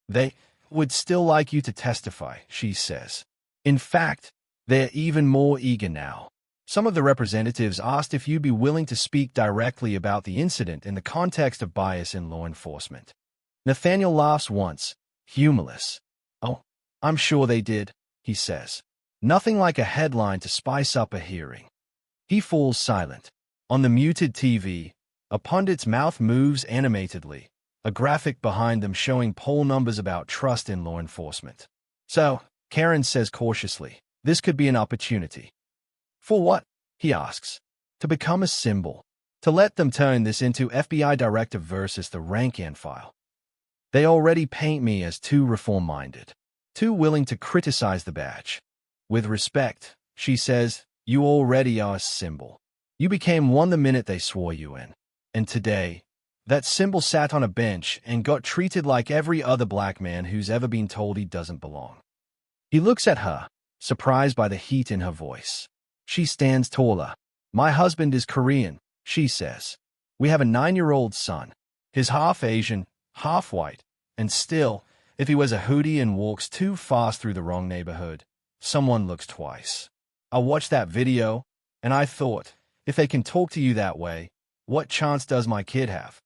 They would still like you to testify, she says. In fact, they're even more eager now. Some of the representatives asked if you'd be willing to speak directly about the incident in the context of bias in law enforcement. Nathaniel laughs once, humorless. Oh, I'm sure they did, he says. Nothing like a headline to spice up a hearing. He falls silent. On the muted TV, a pundit's mouth moves animatedly, a graphic behind them showing poll numbers about trust in law enforcement. So, Karen says cautiously, this could be an opportunity. For what? He asks. To become a symbol. To let them turn this into FBI director versus the rank-and file. They already paint me as too reform-minded, too willing to criticize the badge. With respect, she says, you already are a symbol. You became one the minute they swore you in. And today, that symbol sat on a bench and got treated like every other black man who's ever been told he doesn't belong. He looks at her, surprised by the heat in her voice. She stands taller. My husband is Korean, she says. We have a 9-year-old son. He's half Asian, half white, and still, if he wears a hoodie and walks too fast through the wrong neighborhood, someone looks twice. I watched that video, and I thought, if they can talk to you that way, what chance does my kid have?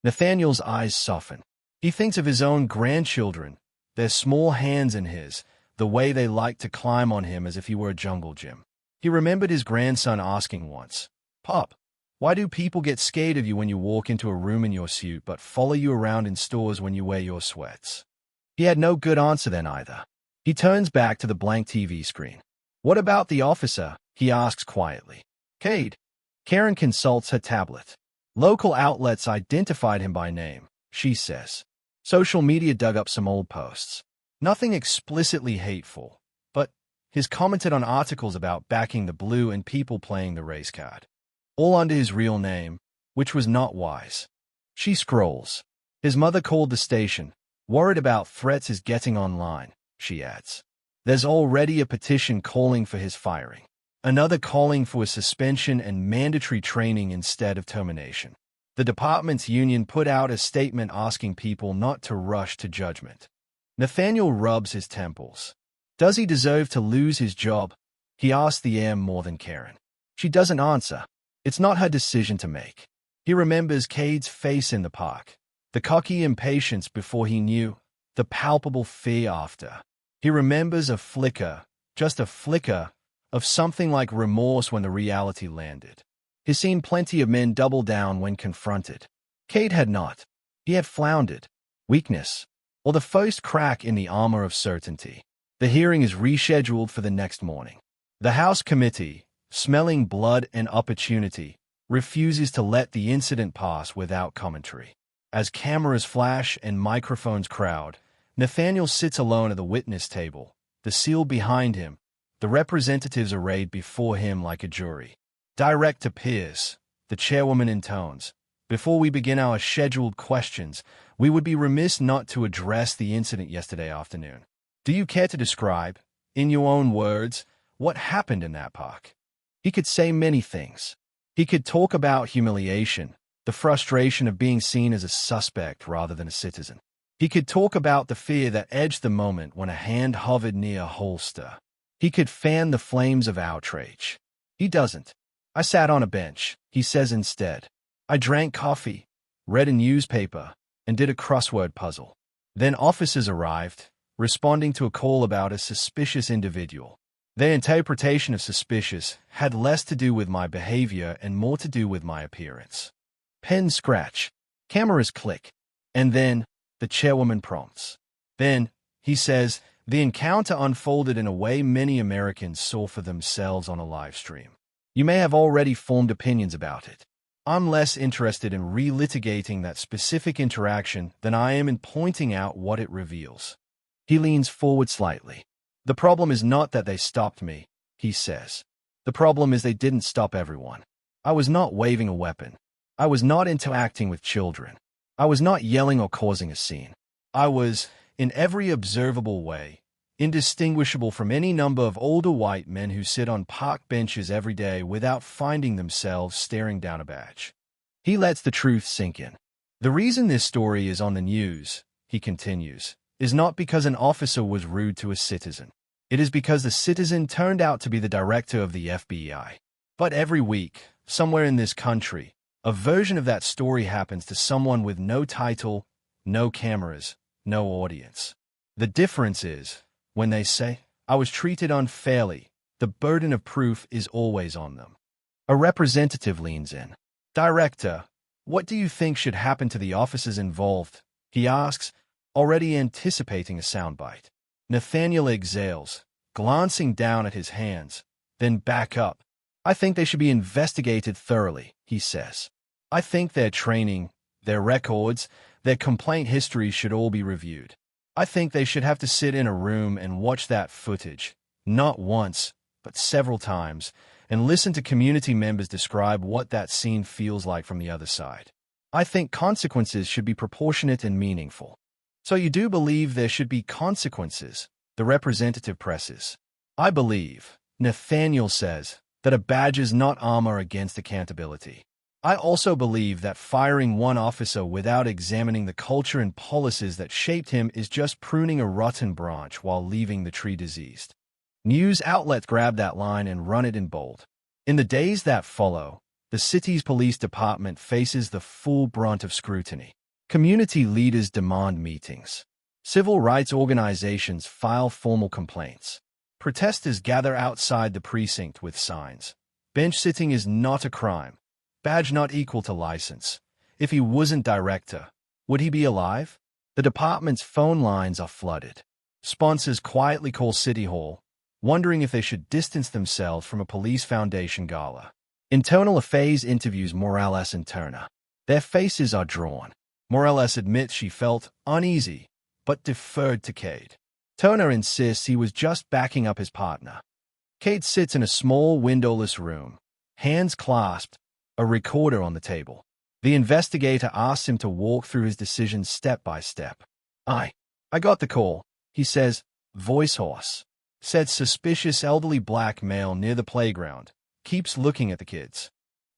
Nathaniel's eyes soften. He thinks of his own grandchildren, their small hands in his, the way they like to climb on him as if he were a jungle gym. He remembered his grandson asking once, Pop, why do people get scared of you when you walk into a room in your suit but follow you around in stores when you wear your sweats? He had no good answer then either. He turns back to the blank TV screen. What about the officer? He asks quietly. Cade. Karen consults her tablet. Local outlets identified him by name, she says. Social media dug up some old posts. Nothing explicitly hateful, but he's commented on articles about backing the blue and people playing the race card. All under his real name, which was not wise. She scrolls. His mother called the station, worried about threats is getting online, she adds. There's already a petition calling for his firing. Another calling for a suspension and mandatory training instead of termination. The department's union put out a statement asking people not to rush to judgment. Nathaniel rubs his temples. Does he deserve to lose his job? He asks the air more than Karen. She doesn't answer. It's not her decision to make. He remembers Cade's face in the park. The cocky impatience before he knew, the palpable fear after. He remembers a flicker, just a flicker, of something like remorse when the reality landed. He's seen plenty of men double down when confronted. Cade had not. He had floundered. Weakness. Or the first crack in the armor of certainty. The hearing is rescheduled for the next morning. The House committee, smelling blood and opportunity, refuses to let the incident pass without commentary. As cameras flash and microphones crowd, Nathaniel sits alone at the witness table, the seal behind him, the representatives arrayed before him like a jury. Director Pierce, the chairwoman intones, before we begin our scheduled questions, we would be remiss not to address the incident yesterday afternoon. Do you care to describe, in your own words, what happened in that park? He could say many things. He could talk about humiliation, the frustration of being seen as a suspect rather than a citizen. He could talk about the fear that edged the moment when a hand hovered near a holster. He could fan the flames of outrage. He doesn't. I sat on a bench, he says instead. I drank coffee, read a newspaper, and did a crossword puzzle. Then officers arrived, responding to a call about a suspicious individual. Their interpretation of suspicious had less to do with my behavior and more to do with my appearance. Pens scratch, cameras click, and then the chairwoman prompts. Then, he says, the encounter unfolded in a way many Americans saw for themselves on a live stream. You may have already formed opinions about it. I'm less interested in relitigating that specific interaction than I am in pointing out what it reveals. He leans forward slightly. The problem is not that they stopped me, he says. The problem is they didn't stop everyone. I was not waving a weapon. I was not interacting with children. I was not yelling or causing a scene. I was, in every observable way, indistinguishable from any number of older white men who sit on park benches every day without finding themselves staring down a badge. He lets the truth sink in. The reason this story is on the news, he continues, is not because an officer was rude to a citizen. It is because the citizen turned out to be the director of the FBI. But every week, somewhere in this country, a version of that story happens to someone with no title, no cameras, no audience. The difference is, when they say, I was treated unfairly, the burden of proof is always on them. A representative leans in. Director, what do you think should happen to the officers involved? He asks, already anticipating a soundbite. Nathaniel exhales, glancing down at his hands, then back up. I think they should be investigated thoroughly, he says. I think their training, their records, their complaint histories should all be reviewed. I think they should have to sit in a room and watch that footage, not once, but several times, and listen to community members describe what that scene feels like from the other side. I think consequences should be proportionate and meaningful. So you do believe there should be consequences, the representative presses. I believe, Nathaniel says, that a badge is not armor against accountability. I also believe that firing one officer without examining the culture and policies that shaped him is just pruning a rotten branch while leaving the tree diseased. News outlets grab that line and run it in bold. In the days that follow, the city's police department faces the full brunt of scrutiny. Community leaders demand meetings. Civil rights organizations file formal complaints. Protesters gather outside the precinct with signs. Bench sitting is not a crime. Badge not equal to license. If he wasn't director, would he be alive? The department's phone lines are flooded. Sponsors quietly call City Hall, wondering if they should distance themselves from a police foundation gala. Internal Affairs interviews Morales and Turner. Their faces are drawn. Morales admits she felt uneasy, but deferred to Cade. Turner insists he was just backing up his partner. Cade sits in a small windowless room, hands clasped, a recorder on the table. The investigator asks him to walk through his decisions step by step. I got the call, he says, voice hoarse. Said suspicious elderly black male near the playground. Keeps looking at the kids.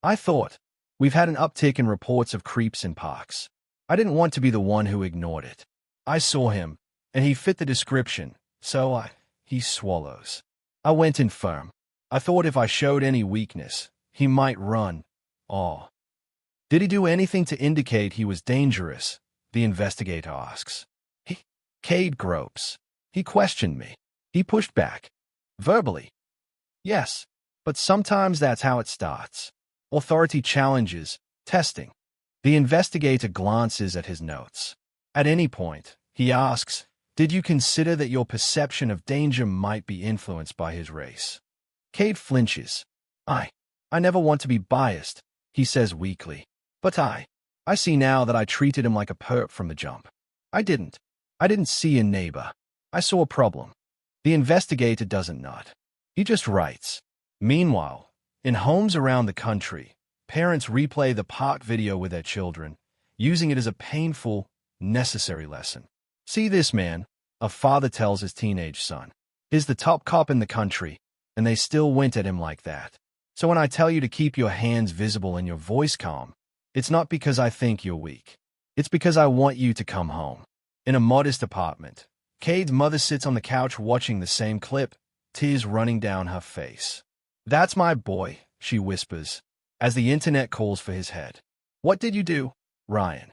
I thought, we've had an uptick in reports of creeps in parks. I didn't want to be the one who ignored it. I saw him, and he fit the description, so he swallows. I went in firm. I thought if I showed any weakness, he might run. Oh. Did he do anything to indicate he was dangerous? The investigator asks. Cade gropes. He questioned me. He pushed back. Verbally. Yes, but sometimes that's how it starts. Authority challenges, testing. The investigator glances at his notes. At any point, he asks, did you consider that your perception of danger might be influenced by his race? Cade flinches. I never want to be biased, he says weakly. But I see now that I treated him like a perp from the jump. I didn't see a neighbor. I saw a problem. The investigator doesn't nod. He just writes. Meanwhile, in homes around the country, parents replay the park video with their children, using it as a painful, necessary lesson. See this man, a father tells his teenage son. He's the top cop in the country, and they still went at him like that. So when I tell you to keep your hands visible and your voice calm, it's not because I think you're weak. It's because I want you to come home. In a modest apartment, Cade's mother sits on the couch watching the same clip, tears running down her face. That's my boy, she whispers, as the internet calls for his head. What did you do, Ryan?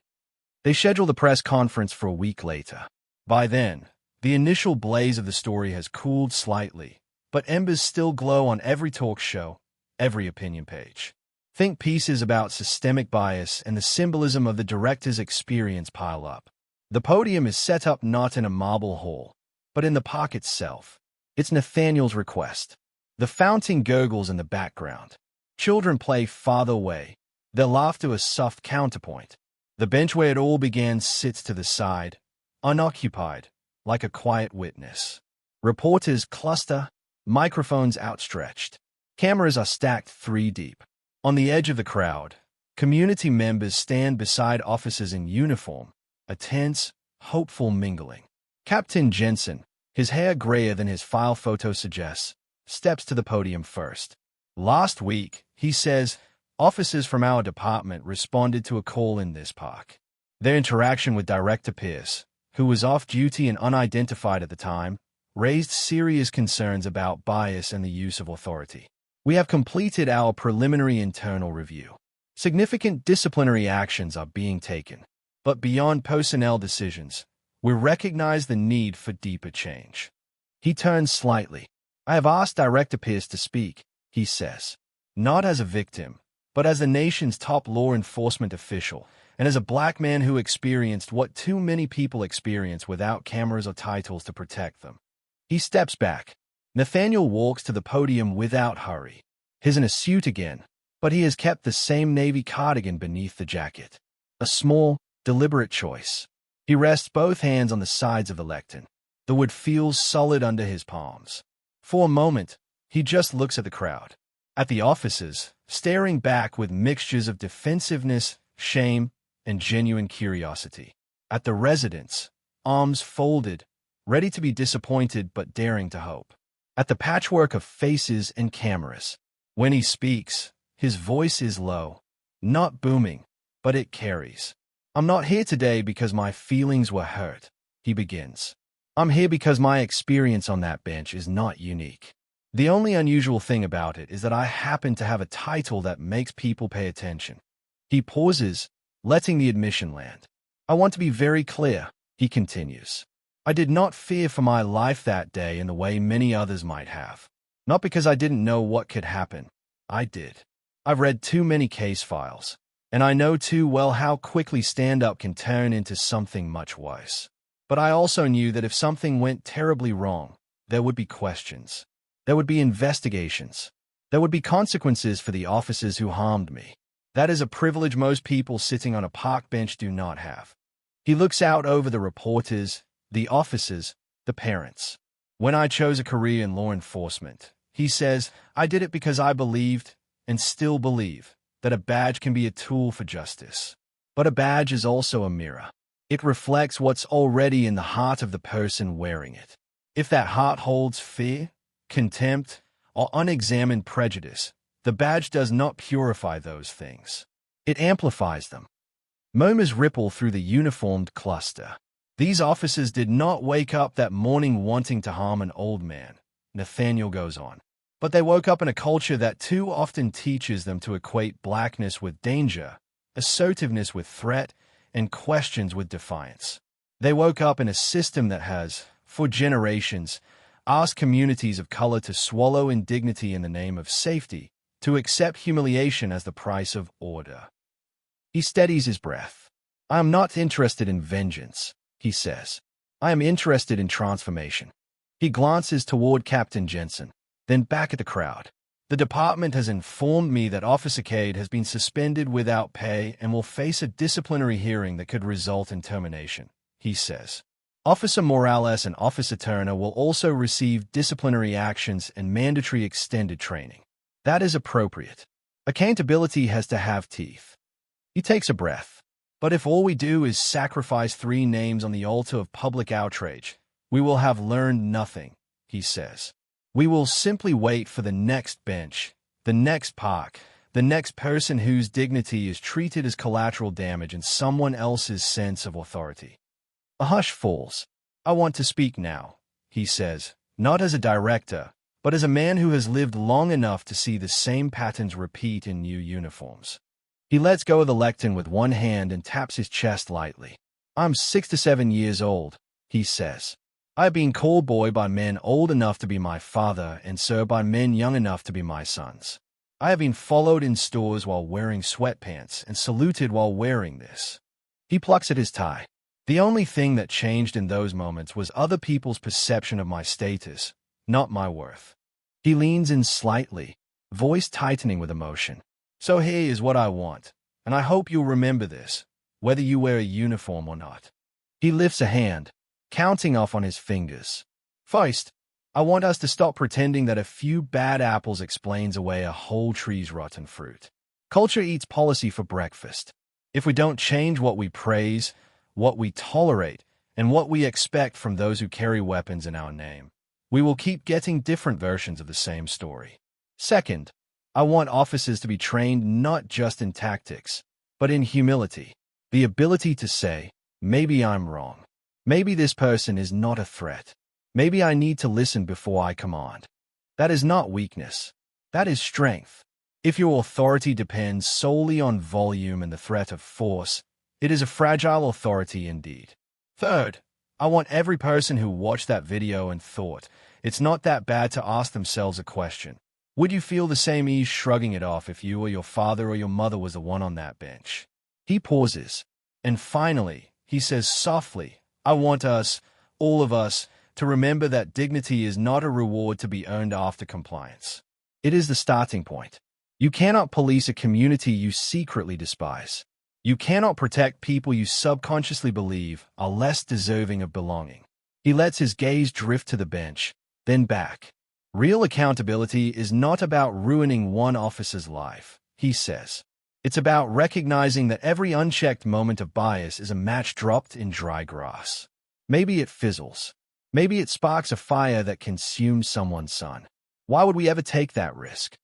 They schedule the press conference for a week later. By then, the initial blaze of the story has cooled slightly, but embers still glow on every talk show, every opinion page. Think pieces about systemic bias and the symbolism of the director's experience pile up. The podium is set up not in a marble hall, but in the park itself. It's Nathaniel's request. The fountain gurgles in the background. Children play farther away, their laughter a soft counterpoint. The bench where it all began sits to the side, unoccupied, like a quiet witness. Reporters cluster, microphones outstretched. Cameras are stacked 3 deep. On the edge of the crowd, community members stand beside officers in uniform, a tense, hopeful mingling. Captain Jensen, his hair grayer than his file photo suggests, steps to the podium first. Last week, he says, officers from our department responded to a call in this park. Their interaction with Director Pierce, who was off duty and unidentified at the time, raised serious concerns about bias and the use of authority. We have completed our preliminary internal review. Significant disciplinary actions are being taken, but beyond personnel decisions, we recognize the need for deeper change. He turns slightly. I have asked Director Pierce to speak, he says, not as a victim, but as the nation's top law enforcement official, and as a black man who experienced what too many people experience without cameras or titles to protect them. He steps back. Nathaniel walks to the podium without hurry. He's in a suit again, but he has kept the same navy cardigan beneath the jacket. A small, deliberate choice. He rests both hands on the sides of the lectern. The wood feels solid under his palms. For a moment, he just looks at the crowd. At the officers, staring back with mixtures of defensiveness, shame, and genuine curiosity. At the residents, arms folded, ready to be disappointed but daring to hope. At the patchwork of faces and cameras. When he speaks, his voice is low, not booming, but it carries. I'm not here today because my feelings were hurt, he begins. I'm here because my experience on that bench is not unique. The only unusual thing about it is that I happen to have a title that makes people pay attention. He pauses, letting the admission land. I want to be very clear, he continues. I did not fear for my life that day in the way many others might have. Not because I didn't know what could happen. I did. I've read too many case files, and I know too well how quickly stand-up can turn into something much worse. But I also knew that if something went terribly wrong, there would be questions. There would be investigations. There would be consequences for the officers who harmed me. That is a privilege most people sitting on a park bench do not have. He looks out over the reporters, the officers, the parents. When I chose a career in law enforcement, he says, I did it because I believed, and still believe, that a badge can be a tool for justice. But a badge is also a mirror. It reflects what's already in the heart of the person wearing it. If that heart holds fear, contempt, or unexamined prejudice, the badge does not purify those things. It amplifies them. Murmurs ripple through the uniformed cluster. These officers did not wake up that morning wanting to harm an old man, Nathaniel goes on. But they woke up in a culture that too often teaches them to equate blackness with danger, assertiveness with threat, and questions with defiance. They woke up in a system that has, for generations, asked communities of color to swallow indignity in the name of safety, to accept humiliation as the price of order. He steadies his breath. I am not interested in vengeance, he says. I am interested in transformation. He glances toward Captain Jensen, then back at the crowd. The department has informed me that Officer Cade has been suspended without pay and will face a disciplinary hearing that could result in termination, he says. Officer Morales and Officer Turner will also receive disciplinary actions and mandatory extended training. That is appropriate. Accountability has to have teeth. He takes a breath. But if all we do is sacrifice 3 names on the altar of public outrage, we will have learned nothing, he says. We will simply wait for the next bench, the next park, the next person whose dignity is treated as collateral damage in someone else's sense of authority. A hush falls. I want to speak now, he says, not as a director, but as a man who has lived long enough to see the same patterns repeat in new uniforms. He lets go of the lectern with one hand and taps his chest lightly. I'm 6 to 7 years old, he says. I have been called boy by men old enough to be my father and sir by men young enough to be my sons. I have been followed in stores while wearing sweatpants and saluted while wearing this. He plucks at his tie. The only thing that changed in those moments was other people's perception of my status, not my worth. He leans in slightly, voice tightening with emotion. So here is what I want, and I hope you'll remember this, whether you wear a uniform or not. He lifts a hand, counting off on his fingers. First, I want us to stop pretending that a few bad apples explains away a whole tree's rotten fruit. Culture eats policy for breakfast. If we don't change what we praise, what we tolerate, and what we expect from those who carry weapons in our name, we will keep getting different versions of the same story. Second, I want officers to be trained not just in tactics, but in humility. The ability to say, maybe I'm wrong. Maybe this person is not a threat. Maybe I need to listen before I command. That is not weakness. That is strength. If your authority depends solely on volume and the threat of force, it is a fragile authority indeed. Third, I want every person who watched that video and thought, it's not that bad to ask themselves a question. Would you feel the same ease shrugging it off if you or your father or your mother was the one on that bench? He pauses. And finally, he says softly, I want us, all of us, to remember that dignity is not a reward to be earned after compliance. It is the starting point. You cannot police a community you secretly despise. You cannot protect people you subconsciously believe are less deserving of belonging. He lets his gaze drift to the bench, then back. Real accountability is not about ruining one officer's life, he says. It's about recognizing that every unchecked moment of bias is a match dropped in dry grass. Maybe it fizzles. Maybe it sparks a fire that consumes someone's son. Why would we ever take that risk?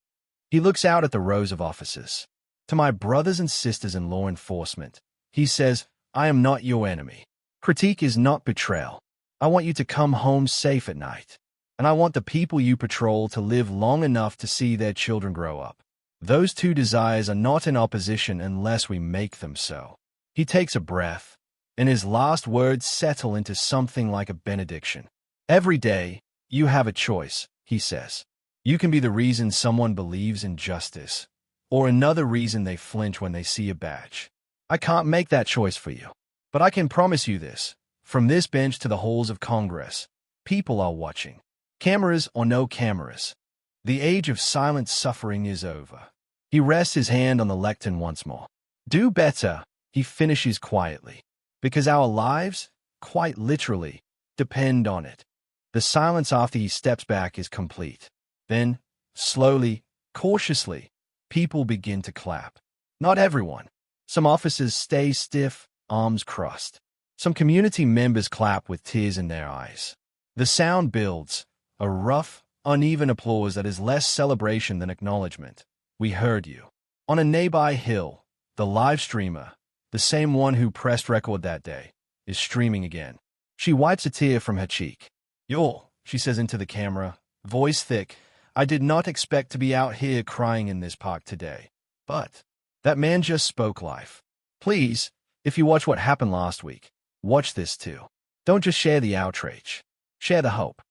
He looks out at the rows of officers. To my brothers and sisters in law enforcement, he says, I am not your enemy. Critique is not betrayal. I want you to come home safe at night. And I want the people you patrol to live long enough to see their children grow up. Those two desires are not in opposition unless we make them so. He takes a breath, and his last words settle into something like a benediction. Every day, you have a choice, he says. You can be the reason someone believes in justice, or another reason they flinch when they see a badge. I can't make that choice for you. But I can promise you this. From this bench to the halls of Congress, people are watching. Cameras or no cameras. The age of silent suffering is over. He rests his hand on the lectern once more. Do better, he finishes quietly. Because our lives, quite literally, depend on it. The silence after he steps back is complete. Then, slowly, cautiously, people begin to clap. Not everyone. Some officers stay stiff, arms crossed. Some community members clap with tears in their eyes. The sound builds, a rough, uneven applause that is less celebration than acknowledgement. We heard you. On a nearby hill, the live streamer, the same one who pressed record that day, is streaming again. She wipes a tear from her cheek. Yo, she says into the camera, voice thick, I did not expect to be out here crying in this park today. But that man just spoke life. Please, if you watch what happened last week, watch this too. Don't just share the outrage. Share the hope.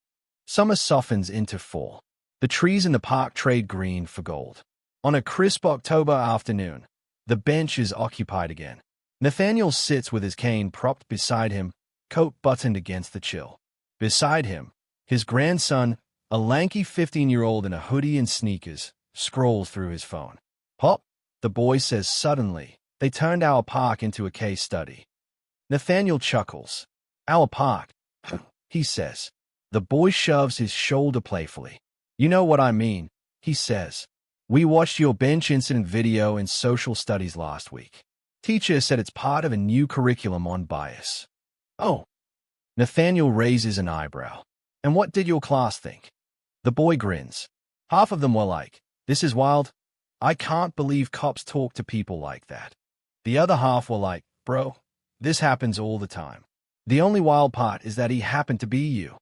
Summer softens into fall. The trees in the park trade green for gold. On a crisp October afternoon, the bench is occupied again. Nathaniel sits with his cane propped beside him, coat buttoned against the chill. Beside him, his grandson, a lanky 15-year-old in a hoodie and sneakers, scrolls through his phone. Pop, the boy says suddenly. They turned our park into a case study. Nathaniel chuckles. Our park, he says. The boy shoves his shoulder playfully. You know what I mean, he says. We watched your bench incident video in social studies last week. Teacher said it's part of a new curriculum on bias. Oh. Nathaniel raises an eyebrow. And what did your class think? The boy grins. Half of them were like, this is wild. I can't believe cops talk to people like that. The other half were like, bro, this happens all the time. The only wild part is that he happened to be you.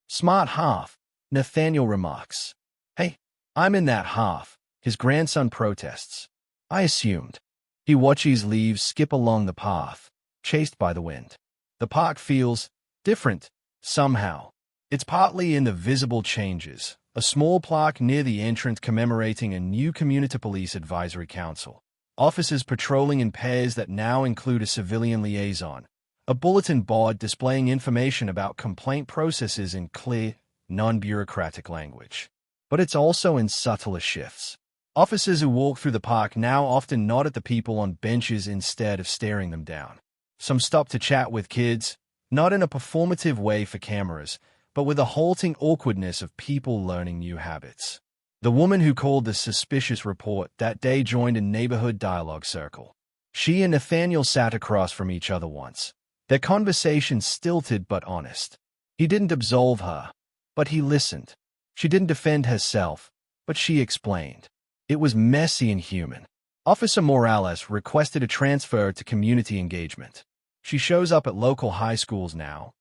Smart half, Nathaniel remarks. Hey, I'm in that half, his grandson protests. I assumed. He watches leaves skip along the path, chased by the wind. The park feels different, somehow. It's partly in the visible changes, a small plaque near the entrance commemorating a new community police advisory council, officers patrolling in pairs that now include a civilian liaison, a bulletin board displaying information about complaint processes in clear, non-bureaucratic language. But it's also in subtler shifts. Officers who walk through the park now often nod at the people on benches instead of staring them down. Some stop to chat with kids, not in a performative way for cameras, but with a halting awkwardness of people learning new habits. The woman who called the suspicious report that day joined a neighborhood dialogue circle. She and Nathaniel sat across from each other once, their conversation stilted but honest. He didn't absolve her, but he listened. She didn't defend herself, but she explained. It was messy and human. Officer Morales requested a transfer to community engagement. She shows up at local high schools now,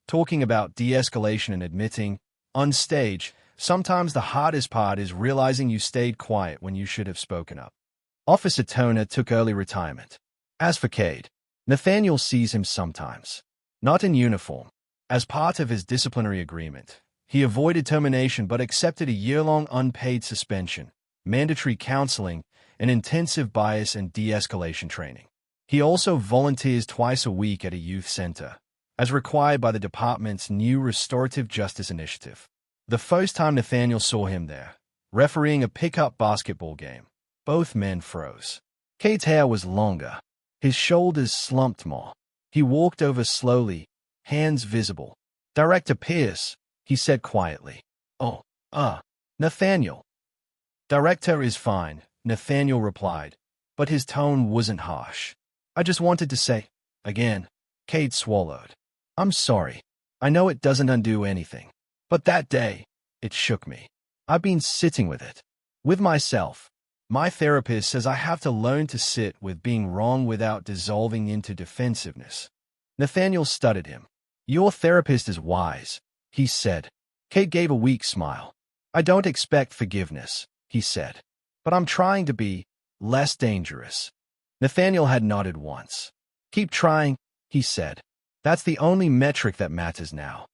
talking about de-escalation and admitting, on stage, sometimes the hardest part is realizing you stayed quiet when you should have spoken up. Officer Toner took early retirement. As for Cade, Nathaniel sees him sometimes. Not in uniform. As part of his disciplinary agreement, he avoided termination but accepted a year-long unpaid suspension, mandatory counseling, and intensive bias and de-escalation training. He also volunteers twice a week at a youth center, as required by the department's new restorative justice initiative. The first time Nathaniel saw him there, refereeing a pickup basketball game, both men froze. Cade's hair was longer. His shoulders slumped more. He walked over slowly, hands visible. Director Pierce, he said quietly. Oh, Nathaniel. Director is fine, Nathaniel replied, but his tone wasn't harsh. I just wanted to say, again. Cade swallowed. I'm sorry. I know it doesn't undo anything. But that day, it shook me. I've been sitting with it. With myself. My therapist says I have to learn to sit with being wrong without dissolving into defensiveness. Nathaniel studied him. Your therapist is wise, he said. Cade gave a weak smile. I don't expect forgiveness, he said. But I'm trying to be less dangerous. Nathaniel had nodded once. Keep trying, he said. That's the only metric that matters now.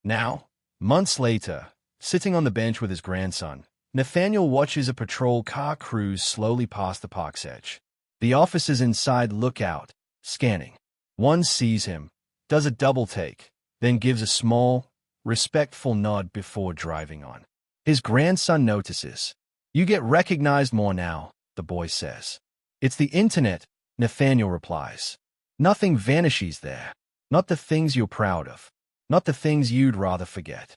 Now, months later, sitting on the bench with his grandson, Nathaniel watches a patrol car cruise slowly past the park's edge. The officers inside look out, scanning. One sees him, does a double take, then gives a small, respectful nod before driving on. His grandson notices. You get recognized more now, the boy says. It's the internet, Nathaniel replies. Nothing vanishes there. Not the things you're proud of. Not the things you'd rather forget.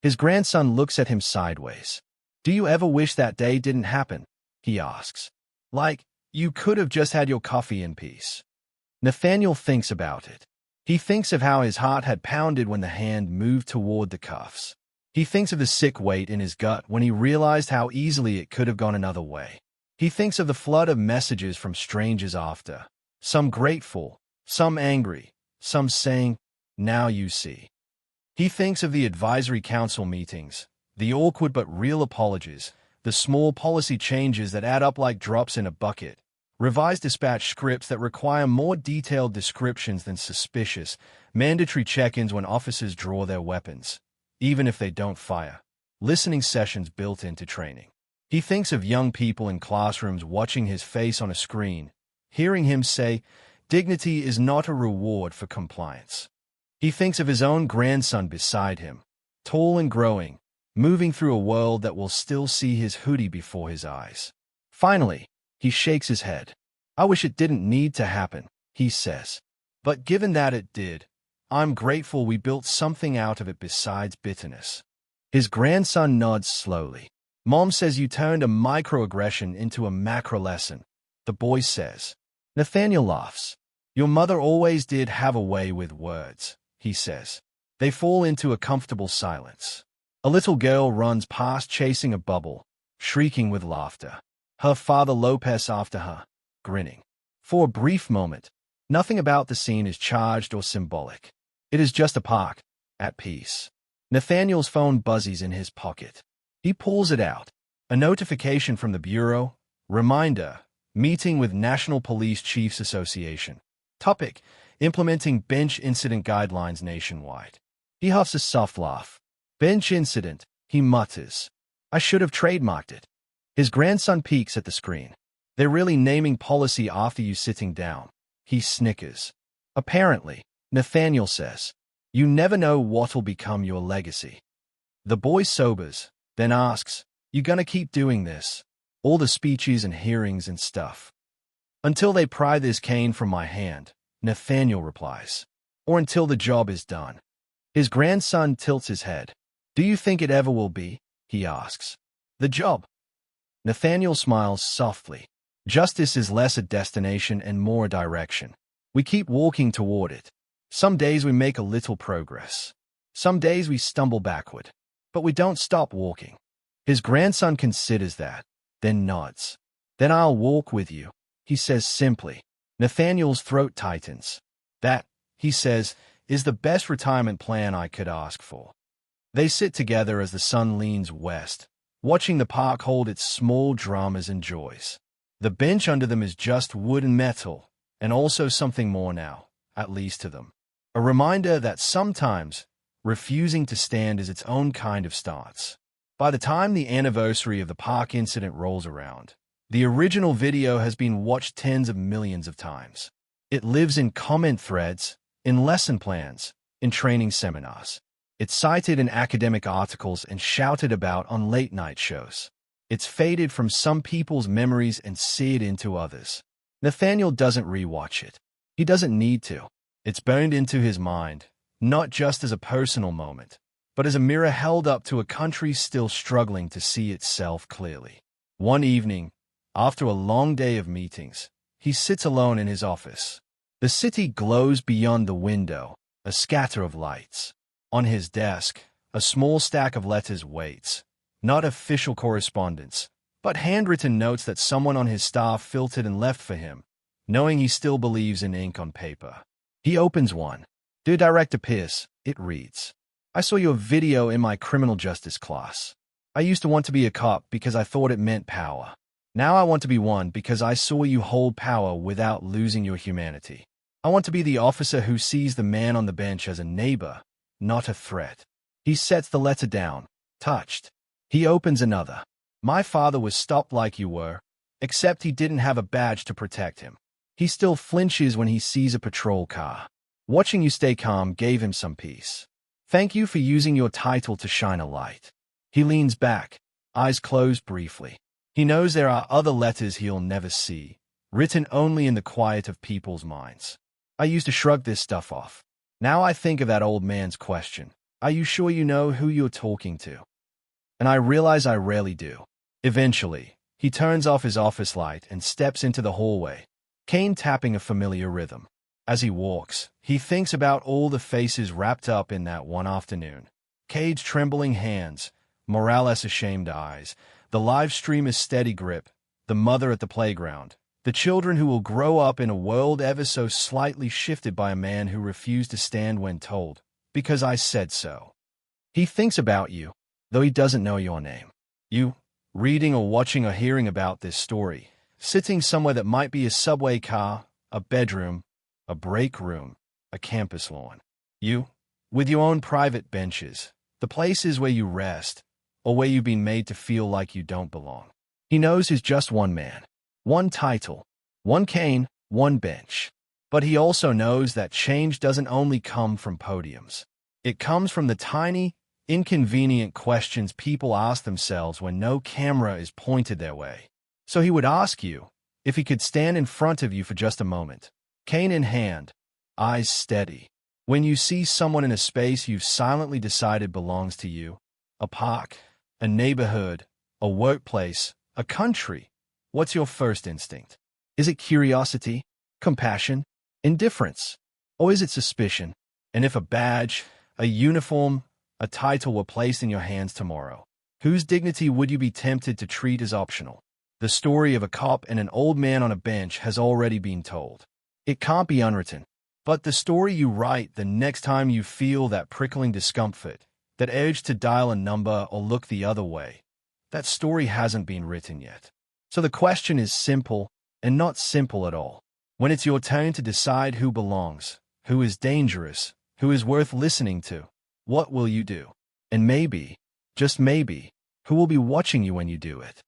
His grandson looks at him sideways. Do you ever wish that day didn't happen? He asks. Like, you could have just had your coffee in peace. Nathaniel thinks about it. He thinks of how his heart had pounded when the hand moved toward the cuffs. He thinks of the sick weight in his gut when he realized how easily it could have gone another way. He thinks of the flood of messages from strangers after, some grateful, some angry, some saying, now you see. He thinks of the advisory council meetings, the awkward but real apologies, the small policy changes that add up like drops in a bucket, revised dispatch scripts that require more detailed descriptions than suspicious, mandatory check-ins when officers draw their weapons, even if they don't fire, listening sessions built into training. He thinks of young people in classrooms watching his face on a screen, hearing him say, dignity is not a reward for compliance. He thinks of his own grandson beside him, tall and growing, moving through a world that will still see his hoodie before his eyes. Finally, he shakes his head. I wish it didn't need to happen, he says. But given that it did, I'm grateful we built something out of it besides bitterness. His grandson nods slowly. Mom says you turned a microaggression into a macro lesson, the boy says. Nathaniel laughs. Your mother always did have a way with words, he says. They fall into a comfortable silence. A little girl runs past chasing a bubble, shrieking with laughter. Her father Lopez after her, grinning. For a brief moment, nothing about the scene is charged or symbolic. It is just a park, at peace. Nathaniel's phone buzzes in his pocket. He pulls it out. A notification from the Bureau. Reminder, meeting with National Police Chiefs Association. Topic, implementing bench incident guidelines nationwide. He huffs a soft laugh. Bench incident, he mutters. I should have trademarked it. His grandson peeks at the screen. They're really naming policy after you sitting down. He snickers. Apparently, Nathaniel says. You never know what'll become your legacy. The boy sobers, then asks, You gonna keep doing this? All the speeches and hearings and stuff. Until they pry this cane from my hand, Nathaniel replies. Or until the job is done. His grandson tilts his head. Do you think it ever will be? He asks. The job? Nathaniel smiles softly. Justice is less a destination and more a direction. We keep walking toward it. Some days we make a little progress. Some days we stumble backward. But we don't stop walking. His grandson considers that, then nods. Then I'll walk with you, he says simply. Nathaniel's throat tightens. That, he says, is the best retirement plan I could ask for. They sit together as the sun leans west, watching the park hold its small dramas and joys. The bench under them is just wood and metal, and also something more now, at least to them. A reminder that sometimes, refusing to stand is its own kind of stance. By the time the anniversary of the park incident rolls around, the original video has been watched tens of millions of times. It lives in comment threads, in lesson plans, in training seminars. It's cited in academic articles and shouted about on late-night shows. It's faded from some people's memories and seared into others. Nathaniel doesn't rewatch it. He doesn't need to. It's burned into his mind, not just as a personal moment, but as a mirror held up to a country still struggling to see itself clearly. One evening, after a long day of meetings, he sits alone in his office. The city glows beyond the window, a scatter of lights. On his desk, a small stack of letters waits. Not official correspondence, but handwritten notes that someone on his staff filtered and left for him, knowing he still believes in ink on paper. He opens one. Dear Director Pierce, it reads. I saw your video in my criminal justice class. I used to want to be a cop because I thought it meant power. Now I want to be one because I saw you hold power without losing your humanity. I want to be the officer who sees the man on the bench as a neighbor, not a threat. He sets the letter down, touched. He opens another. My father was stopped like you were, except he didn't have a badge to protect him. He still flinches when he sees a patrol car. Watching you stay calm gave him some peace. Thank you for using your title to shine a light. He leans back, eyes closed briefly. He knows there are other letters he'll never see, written only in the quiet of people's minds. I used to shrug this stuff off. Now I think of that old man's question. Are you sure you know who you're talking to? And I realize I rarely do. Eventually, he turns off his office light and steps into the hallway, cane tapping a familiar rhythm. As he walks, he thinks about all the faces wrapped up in that one afternoon. Cade's trembling hands, Morales' ashamed eyes, the live streamer's steady grip, the mother at the playground, the children who will grow up in a world ever so slightly shifted by a man who refused to stand when told, because I said so. He thinks about you, though he doesn't know your name. You, reading or watching or hearing about this story, sitting somewhere that might be a subway car, a bedroom, a break room, a campus lawn. You, with your own private benches, the places where you rest, or where you've been made to feel like you don't belong. He knows he's just one man, one title, one cane, one bench. But he also knows that change doesn't only come from podiums. It comes from the tiny, inconvenient questions people ask themselves when no camera is pointed their way. So he would ask you, if he could stand in front of you for just a moment, cane in hand, eyes steady, When you see someone in a space you've silently decided belongs to you, a park, a neighborhood, a workplace, a country, what's your first instinct? Is it curiosity, compassion, indifference, or is it suspicion? And if a badge, a uniform, a title were placed in your hands tomorrow, whose dignity would you be tempted to treat as optional? The story of a cop and an old man on a bench has already been told. It can't be unwritten. But the story you write the next time you feel that prickling discomfort, that urge to dial a number or look the other way, that story hasn't been written yet. So the question is simple, and not simple at all. When it's your turn to decide who belongs, who is dangerous, who is worth listening to, what will you do? And maybe, just maybe, who will be watching you when you do it?